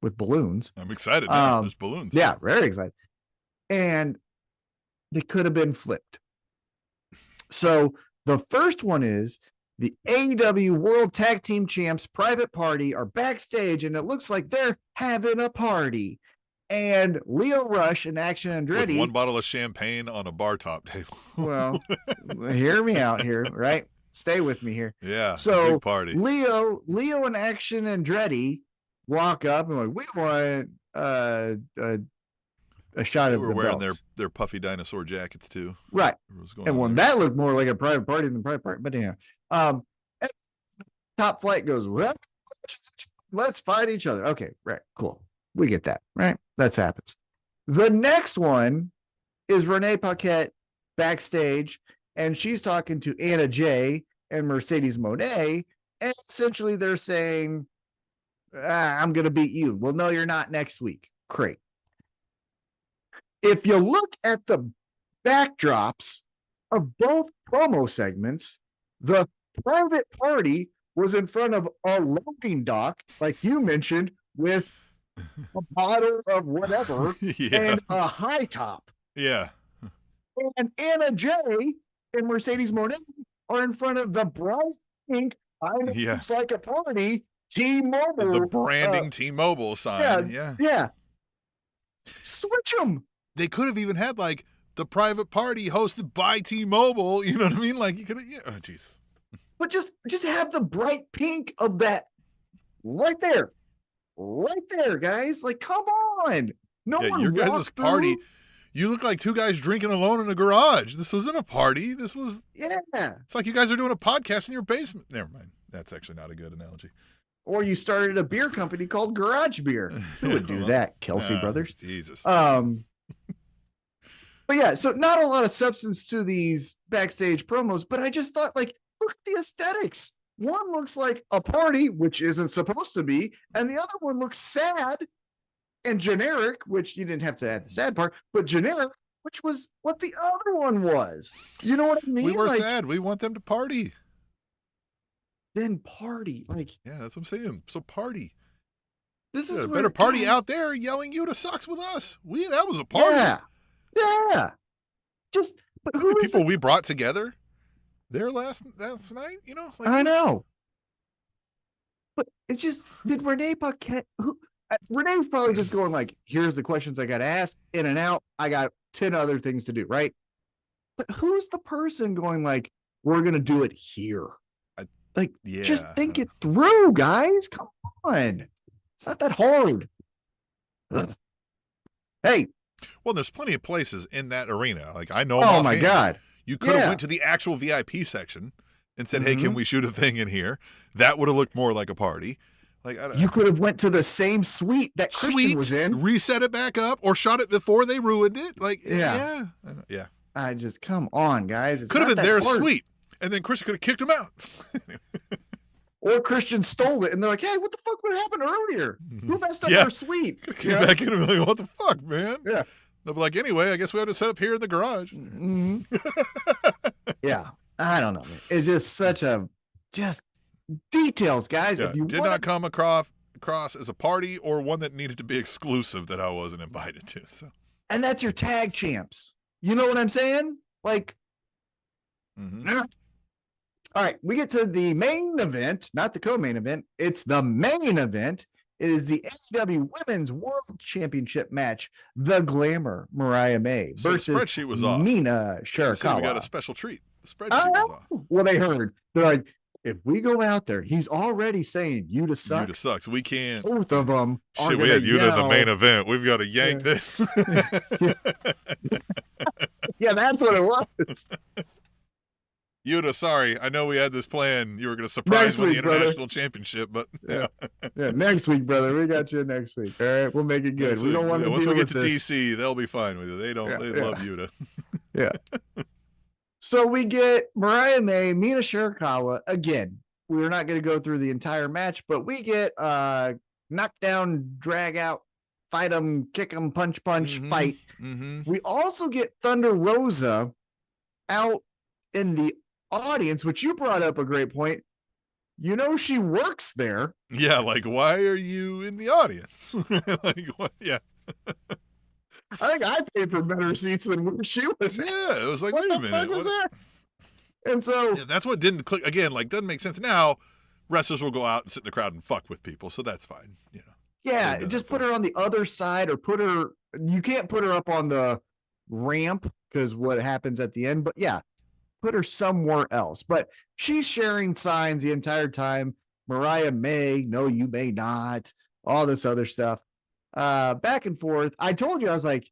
with balloons. I'm excited now. There's balloons. Yeah, very excited. And they could have been flipped. So the first one is the AEW World Tag Team Champs Private Party are backstage, and it looks like they're having a party. And Lio Rush and Action Andretti. With 1 bottle of champagne on a bar top table. Well, hear me out here, right? Stay with me here. Yeah. So big party. Leo and Action Andretti walk up and we want a shot They of were the wearing belts. their puffy dinosaur jackets too. Right. And when there. that looked more like a private party than a private party, but anyhow, Top Flight goes, well, let's fight each other. Okay, right, cool. We get that, right? That happens. The next one is Renee Paquette backstage, and she's talking to Anna Jay and Mercedes Moné, and essentially they're saying, I'm going to beat you. Well, no, you're not next week. Great. If you look at the backdrops of both promo segments, the private party was in front of a loading dock, like you mentioned, with a bottle of whatever and a high top. Yeah. And Anna Jay and Mercedes Moné are in front of the bright pink, looks like a party, T-Mobile. The branding T-Mobile sign. Yeah. Switch them. They could have even had like the private party hosted by T-Mobile. You know what I mean? Like you could have, oh Jesus. But just have the bright pink of that right there, guys. Like, come on. No one. Your guys' party. You look like 2 guys drinking alone in a garage. This wasn't a party. This was. Yeah. It's like you guys are doing a podcast in your basement. Never mind. That's actually not a good analogy. Or you started a beer company called Garage Beer. Who would do that? Kelsey Brothers. Jesus. But yeah, so not a lot of substance to these backstage promos, but I just thought, like, look at the aesthetics. One looks like a party, which isn't supposed to be, and the other one looks sad and generic, which you didn't have to add the sad part, but generic, which was what the other one was. You know what I mean? We were sad. We want them to party. Then party. Like, yeah, that's what I'm saying. So party. This is a better party out there yelling you to sucks with us. That was a party. Yeah. Just but who people we brought together there last night, you know? Like I know. But it just did Renee Paquette Renee's probably just going like, here's the questions I got to ask, in and out. I got 10 other things to do, right? But who's the person going like, we're going to do it here? Just think it through, guys. Come on. It's not that hard. Hey. Well, there's plenty of places in that arena. Like I know. Oh my God. You could have went to the actual VIP section and said, "Hey, can we shoot a thing in here?" That would have looked more like a party. Like you could have went to the same suite that Christian was in, reset it back up, or shot it before they ruined it. Like yeah. I just come on, guys. It's could have been their suite, and then Christian could have kicked him out. Or Christian stole it, and they're like, "Hey, what the fuck would happen earlier? Who messed up our suite?" Came back in and be like, "What the fuck, man?" Yeah. They'll be like, "Anyway, I guess we have to set up here in the garage." Yeah, I don't know. Man. It's just such just details, guys. Yeah. If you did not come across as a party or one that needed to be exclusive that I wasn't invited to. So, and that's your tag champs. You know what I'm saying? Like, All right, we get to the main event, not the co-main event. It's the main event. It is the AEW Women's World Championship match. The Glamour, Mariah May, versus the spreadsheet was off. Nina Shirakawa. We got a special treat. The spreadsheet was off. Well, they heard. They're like, if we go out there, he's already saying Yuta sucks. Yuta sucks. We can't. Both of them. Shit, we had Yuta in the main event. We've got to yank this. Yeah, that's what it was. Yuta, sorry. I know we had this plan. You were going to surprise me with the international championship, but yeah, next week, brother. We got you next week. All right, we'll make it good. We don't want to. Once we get to this. DC, they'll be fine with it. They don't. They love Yuta. Yeah. So we get Mariah May, Mina Shirakawa again. We're not going to go through the entire match, but we get knockdown, drag out, fight them, kick them, punch, fight. We also get Thunder Rosa out in the audience, which you brought up a great point. You know, she works there. Yeah, like, why are you in the audience? Like, what? Yeah. I think I paid for better seats than where she was. Yeah, it was like, wait a minute. Was that? And so that's what didn't click. Again, like, doesn't make sense. Now, wrestlers will go out and sit in the crowd and fuck with people, so that's fine. You know. Yeah, just put her on the other side, or put her. You can't put her up on the ramp because what happens at the end. But yeah, put her somewhere else. But she's sharing signs the entire time. Mariah may, no, you may not. All this other stuff. Back and forth. I told you, I was like,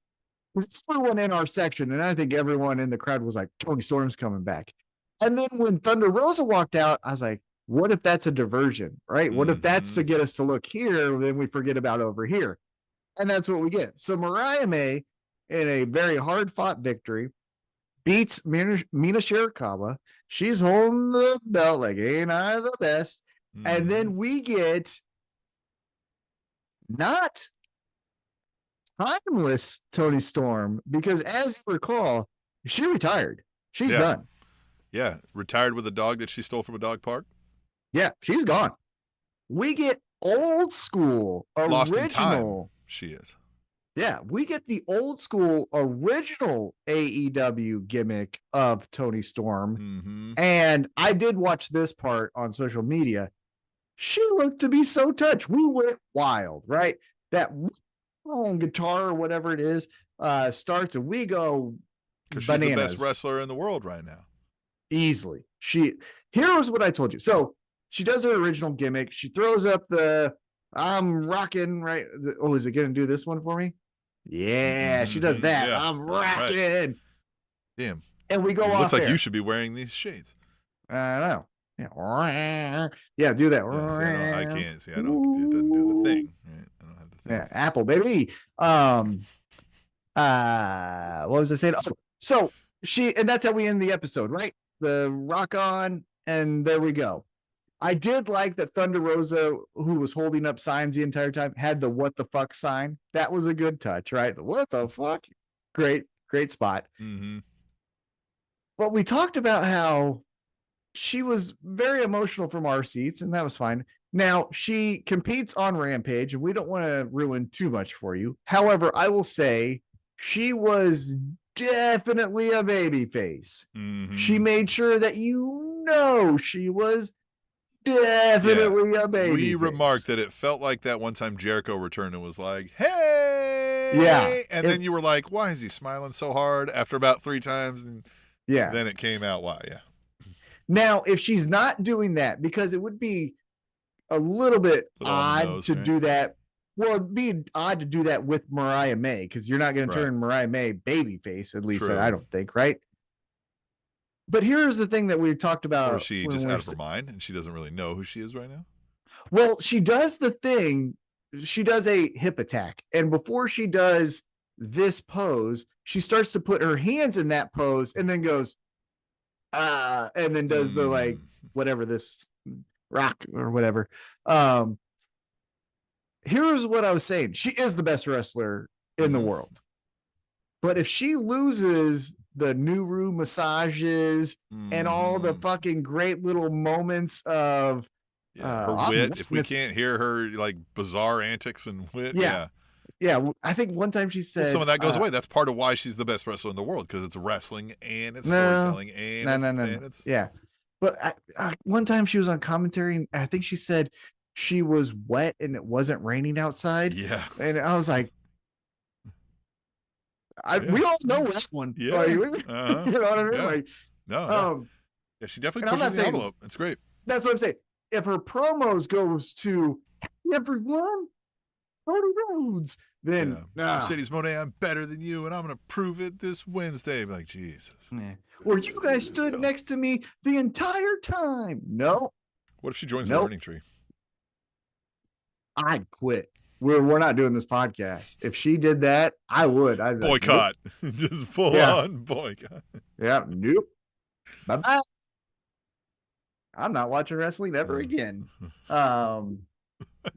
everyone in our section, and I think everyone in the crowd was like, Tony Storm's coming back. And then when Thunder Rosa walked out, I was like, what if that's a diversion, right? What if that's to get us to look here, then we forget about over here? And that's what we get. So Mariah May, in a very hard-fought victory, beats Mina Shirakawa. She's holding the belt like, ain't I the best? And then we get not timeless Tony Storm, because as you recall, she retired. She's done. Yeah, retired with a dog that she stole from a dog park. Yeah, she's gone. We get old school, Lost in time, original. she is. Yeah, we get the old school, original AEW gimmick of Tony Storm. And I did watch this part on social media. She looked to be so touched. We went wild, right? That guitar or whatever it is starts, and we go because she's the best wrestler in the world right now. Easily. Here's what I told you. So she does her original gimmick. She throws up the I'm rocking, right? Is it going to do this one for me? Yeah, she does that. Yeah, I'm rocking. Right. Damn. And we go off. Looks like there. You should be wearing these shades. I know. Yeah, do that. Yeah, I can't see. I don't. It doesn't do the thing. Right? I don't have the thing. Yeah, Apple baby. What was I saying? Oh, so and that's how we end the episode, right? The rock on, and there we go. I did like that Thunder Rosa, who was holding up signs the entire time, had the what the fuck sign. That was a good touch, right? The what the fuck? Great spot. But we talked about how she was very emotional from our seats, and that was fine. Now, she competes on Rampage, and we don't want to ruin too much for you. However, I will say she was definitely a baby face. She made sure that she was definitely a baby. We remarked that it felt like that one time Jericho returned and was like, hey! Yeah. And then you were like, why is he smiling so hard after about 3 times? And then it came out why, Now, if she's not doing that, because it would be a little bit odd to do that. Well, it'd be odd to do that with Mariah May, because you're not going to turn Mariah May babyface, at least I don't think, right? But here's the thing that we talked about. Or is she just out of her mind and she doesn't really know who she is right now? Well, she does the thing. She does a hip attack. And before she does this pose, she starts to put her hands in that pose and then goes, and then does the like, whatever this rock or whatever. Here's what I was saying. She is the best wrestler in the world. But if she loses the Nuru massages and all the fucking great little moments of her wit, if we can't hear her like bizarre antics and wit, yeah, I think one time she said some of that goes away. That's part of why she's the best wrestler in the world, because it's wrestling and it's storytelling and it's yeah. But one time she was on commentary, and I think she said she was wet and it wasn't raining outside. Yeah, and I was like, we all know that one. Yeah, like, you know what I mean? Yeah. Like, yeah, she definitely pushes the envelope. It's great. That's what I'm saying. If her promos goes to everyone, Cody Rhodes, then Mercedes Moné, I'm better than you, and I'm gonna prove it this Wednesday. I'm like, Jesus. Or you guys stood next to me the entire time. No. What if she joins the Learning Tree? I'd quit. We're not doing this podcast. If she did that, I would. I'd boycott. Like, nope. Just full on boycott. Yeah, nope. Bye-bye. I'm not watching wrestling ever again. That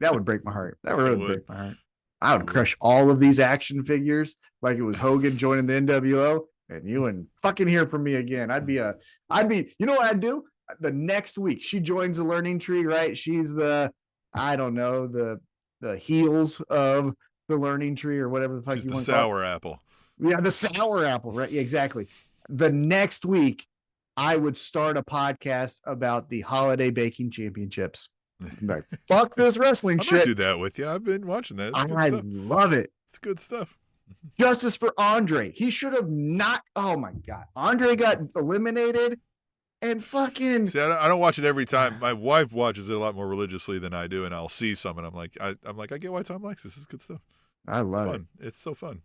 would break my heart. That would really break my heart. I would crush all of these action figures like it was Hogan joining the NWO, and you wouldn't fucking hear from me again. I'd be, you know what I'd do? The next week, she joins the Learning Tree, right? She's the heels of the Learning Tree or whatever the fuck you want to call it. The sour apple. Yeah, the sour apple, right? Yeah, exactly. The next week, I would start a podcast about the Holiday Baking Championships. Like, fuck this wrestling shit. I do that with you. I've been watching that. I love it. It's good stuff. Justice for Andre. He should have not. Oh my God. Andre got eliminated and fucking. See, I don't watch it every time. My wife watches it a lot more religiously than I do, and I'll see some, and I'm like, I get why Tom likes this. This is good stuff. I love it. It's so fun.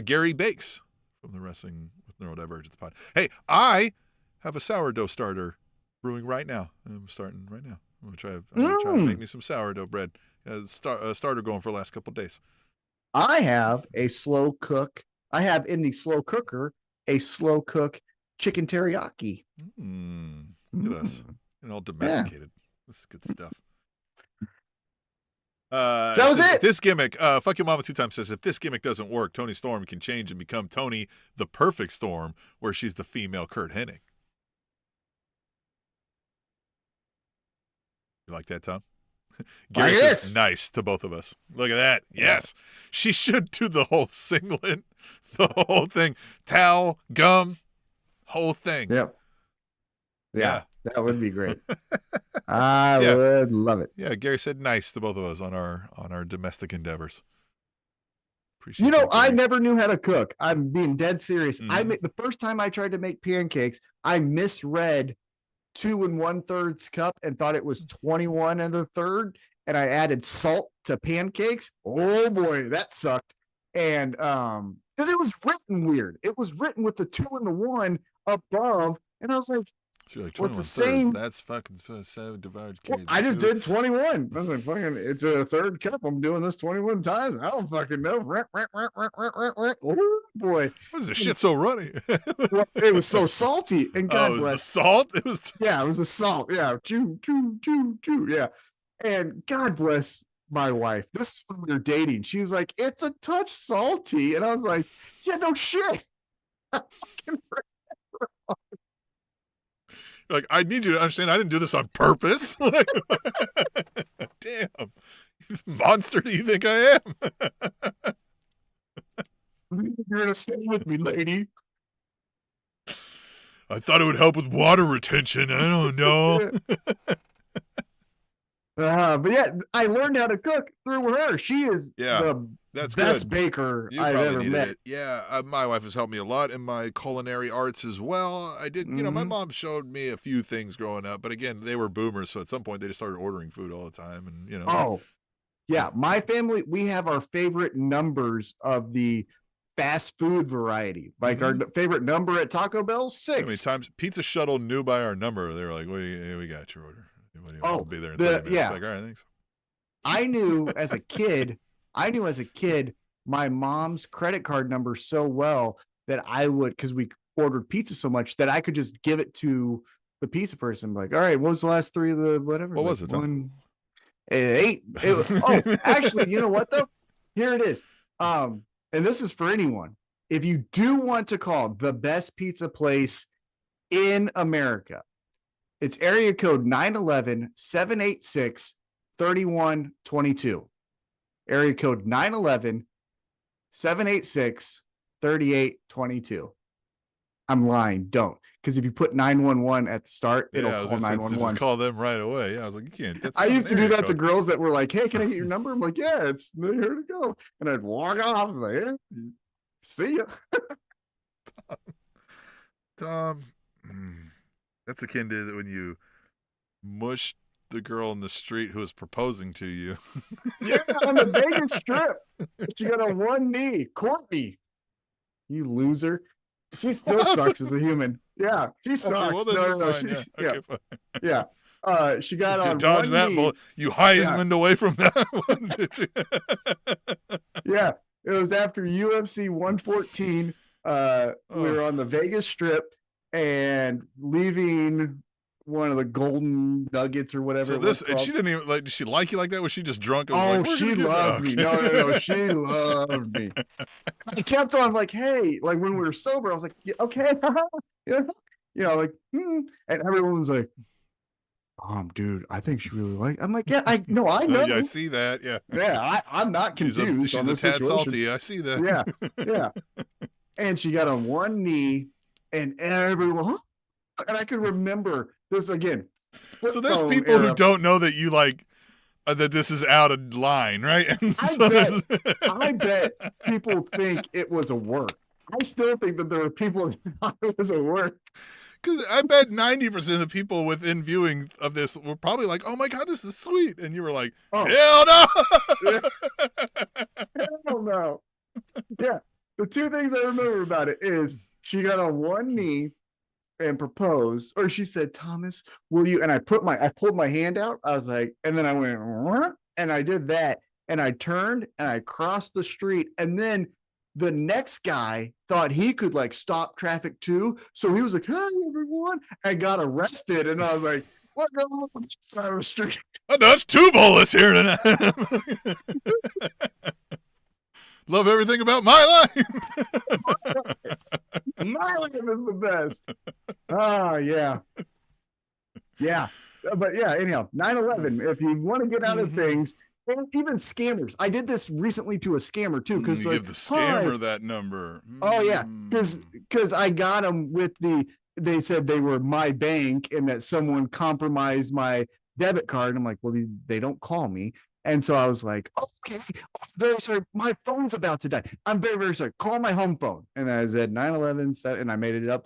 Gary Bakes from the Wrestling with Neurodivergence pod. Hey, I have a sourdough starter brewing right now. I'm starting right now. I'm gonna try to make me some sourdough bread. Starter going for the last couple of days. I have a slow cook. I have in the slow cooker a slow cook chicken teriyaki. Look at us, all domesticated. This is good stuff. So that was it. This gimmick, fuck your mama 2 times says, if this gimmick doesn't work, Toni Storm can change and become Toni the Perfect Storm, where she's the female Kurt Hennig. You like that, Tom? Gary says nice to both of us. Look at that. Yes. She should do the whole singlet, the whole thing. Towel, gum, whole thing. Yep. Yeah. That would be great. I would love it. Yeah, Gary said nice to both of us on our domestic endeavors. Appreciate you know, I never knew how to cook. I'm being dead serious. The first time I tried to make pancakes, I misread 2 1/3 cup and thought it was 21 1/3, and I added salt to pancakes. Oh boy, that sucked. And because it was written weird. It was written with the 2 and the 1 above, and I was like, what's the same? That's fucking 7 divided. Well, I just did 21. I was like, fucking, it's a 3rd cup. I'm doing this 21 times. I don't fucking know. Oh boy, why is this shit so runny? Well, it was so salty. And God bless. The salt. It was. Yeah, it was the salt. Yeah, choo. Yeah, and God bless my wife. This is when we were dating. She was like, "It's a touch salty," and I was like, "Yeah, no shit." Like, I need you to understand, I didn't do this on purpose. Damn. Monster do you think I am? You're going to stay with me, lady. I thought it would help with water retention. I don't know. But yeah, I learned how to cook through her. She is the best baker I've ever met. Yeah, my wife has helped me a lot in my culinary arts as well. I did, my mom showed me a few things growing up, but again, they were boomers, so at some point they just started ordering food all the time, and Oh, yeah, my family, we have our favorite numbers of the fast food variety. Like our favorite number at Taco Bell, 6. How many times Pizza Shuttle knew by our number? They were like, we got your order. We'll be there in 30 minutes. Yeah. Like, all right, thanks. I knew as a kid, my mom's credit card number so well that I would, because we ordered pizza so much, that I could just give it to the pizza person. Like, all right, what was the last 3 of the whatever? What was it? 1, 8. Actually, you know what though? Here it is. And this is for anyone. If you do want to call the best pizza place in America, it's area code 911-786-3122. Area code 911-786-3822. I'm lying. Don't. Because if you put 911 at the start, it'll call 911. Just call them right away. Yeah, I was like, you can't. I used to do that to girls that were like, hey, can I get your number? I'm like, yeah, it's here to go. And I'd walk off. I'm like, yeah, see ya. Tom, that's akin to when you mushed the girl in the street who was proposing to you. Yeah, on the Vegas Strip. She got on one knee. Courtney, you loser. She still sucks as a human. Yeah, she sucks. Okay, well, then No, fine, she, yeah. Okay, fine. yeah. She got Did you on dodge one that knee. bullet? You Heisman'd away from that one, did you? Yeah, it was after UFC 114. We were on the Vegas Strip and leaving one of the Golden Nuggets or whatever. So this, and she didn't even like. Did she like you like that? Was she just drunk? Oh, she loved me. No, she loved me. I kept on like, hey, like when we were sober, I was like, yeah, okay, like, and everyone was like, dude, I think she really liked. I'm like, yeah, I know. Yeah, I see that. Yeah, yeah, I'm not confused. She's a tad salty. I see that. Yeah. And she got on one knee, and everyone, and I could remember this again. So there's people who don't know that you like that this is out of line, right? And I bet people think it was a work. I still think that there are people that thought it was a work. Because I bet 90% of the people within viewing of this were probably like, "Oh my god, this is sweet," and you were like, "Hell no, hell no." Yeah, the two things I remember about it is she got on one knee and proposed, or she said, "Thomas, will you?" And I pulled my hand out. I was like, and then I went, and I did that, and I turned and I crossed the street, and then the next guy thought he could like stop traffic too, so he was like, "Hey, everyone!" I got arrested, and I was like, "What on the side of the street?" I dodged 2 bullets here tonight. Love everything about my life. My life is the best. Yeah. But yeah, anyhow, 9/11. If you want to get out of things, and even scammers. I did this recently to a scammer too, because you give the scammer that number. Oh yeah, because I got them with they said they were my bank and that someone compromised my debit card. And I'm like, well, they don't call me. And so I was like, okay, very sorry, my phone's about to die. I'm very, very sorry. Call my home phone. And I said 9/11, and I made it up.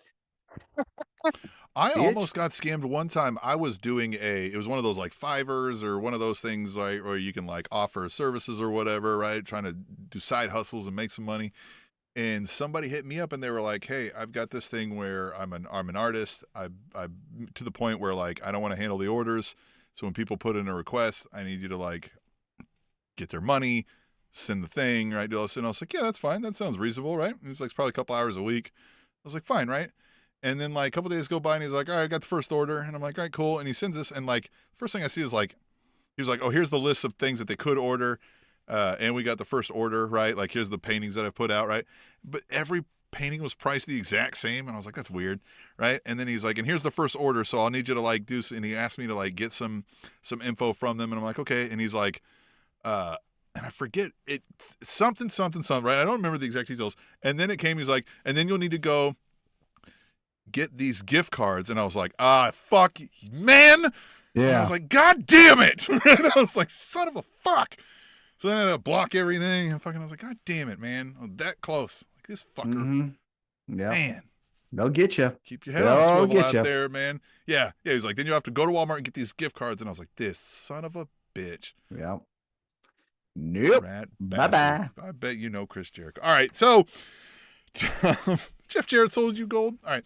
I almost got scammed one time. I was doing it was one of those like Fivers or one of those things, right, where you can like offer services or whatever, right? Trying to do side hustles and make some money. And somebody hit me up and they were like, "Hey, I've got this thing where I'm an artist. I to the point where like I don't want to handle the orders. So when people put in a request, I need you to like get their money, send the thing, right? And I was like, yeah, that's fine. That sounds reasonable, right? It was like probably a couple hours a week. I was like, fine, right? And then like a couple days go by and he's like, all right, I got the first order. And I'm like, all right, cool. And he sends this. And like, first thing I see is like, he was like, oh, here's the list of things that they could order. And we got the first order, right? Like, here's the paintings that I put out, right? But every painting was priced the exact same. And I was like, that's weird, right? And then he's like, and here's the first order. So I'll need you to like do, and he asked me to like get some info from them. And I'm like, okay. And he's like, and I forget it, something, right? I don't remember the exact details. And then it came, he's like, and then you'll need to go get these gift cards. And I was like, fuck, man. Yeah. And I was like, God damn it. And I was like, son of a fuck. So then I had to block everything. And I was like, God damn it, man. I'm that close. Like this fucker. Mm-hmm. Yeah. Man. They'll get you. Keep your head on a swivel out there, man. Yeah. Yeah. He's like, then you have to go to Walmart and get these gift cards. And I was like, this son of a bitch. Yeah. Nope. Bye-bye. I bet you know Chris Jericho. All right. So Jeff Jarrett sold you gold. All right.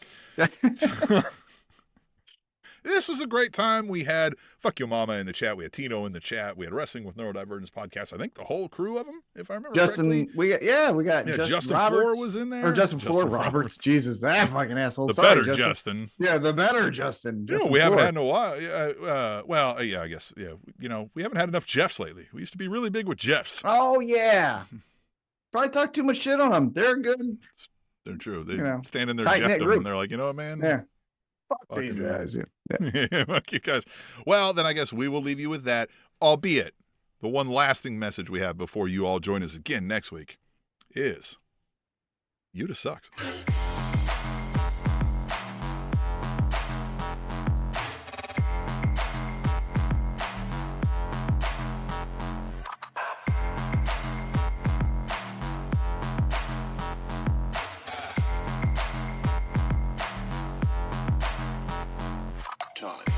This was a great time. We had Fuck Your Mama in the chat. We had Tino in the chat. We had Wrestling with Neurodivergence podcast. I think the whole crew of them, if I remember correctly. We got Justin Roberts, Floor was in there. Or Justin Floor Roberts. Jesus, that fucking asshole. The better Justin. Yeah, the better Justin. You know, we haven't had in a while. Yeah, I guess. Yeah, you know, we haven't had enough Jeffs lately. We used to be really big with Jeffs. Oh, yeah. Probably talk too much shit on them. They're good. They're true. They stand in their Jeffdom and they're like, you know what, man? Yeah. Fuck these guys. Yeah. Fuck you guys. Well, then I guess we will leave you with that, albeit the one lasting message we have before you all join us again next week is Utah sucks. Time.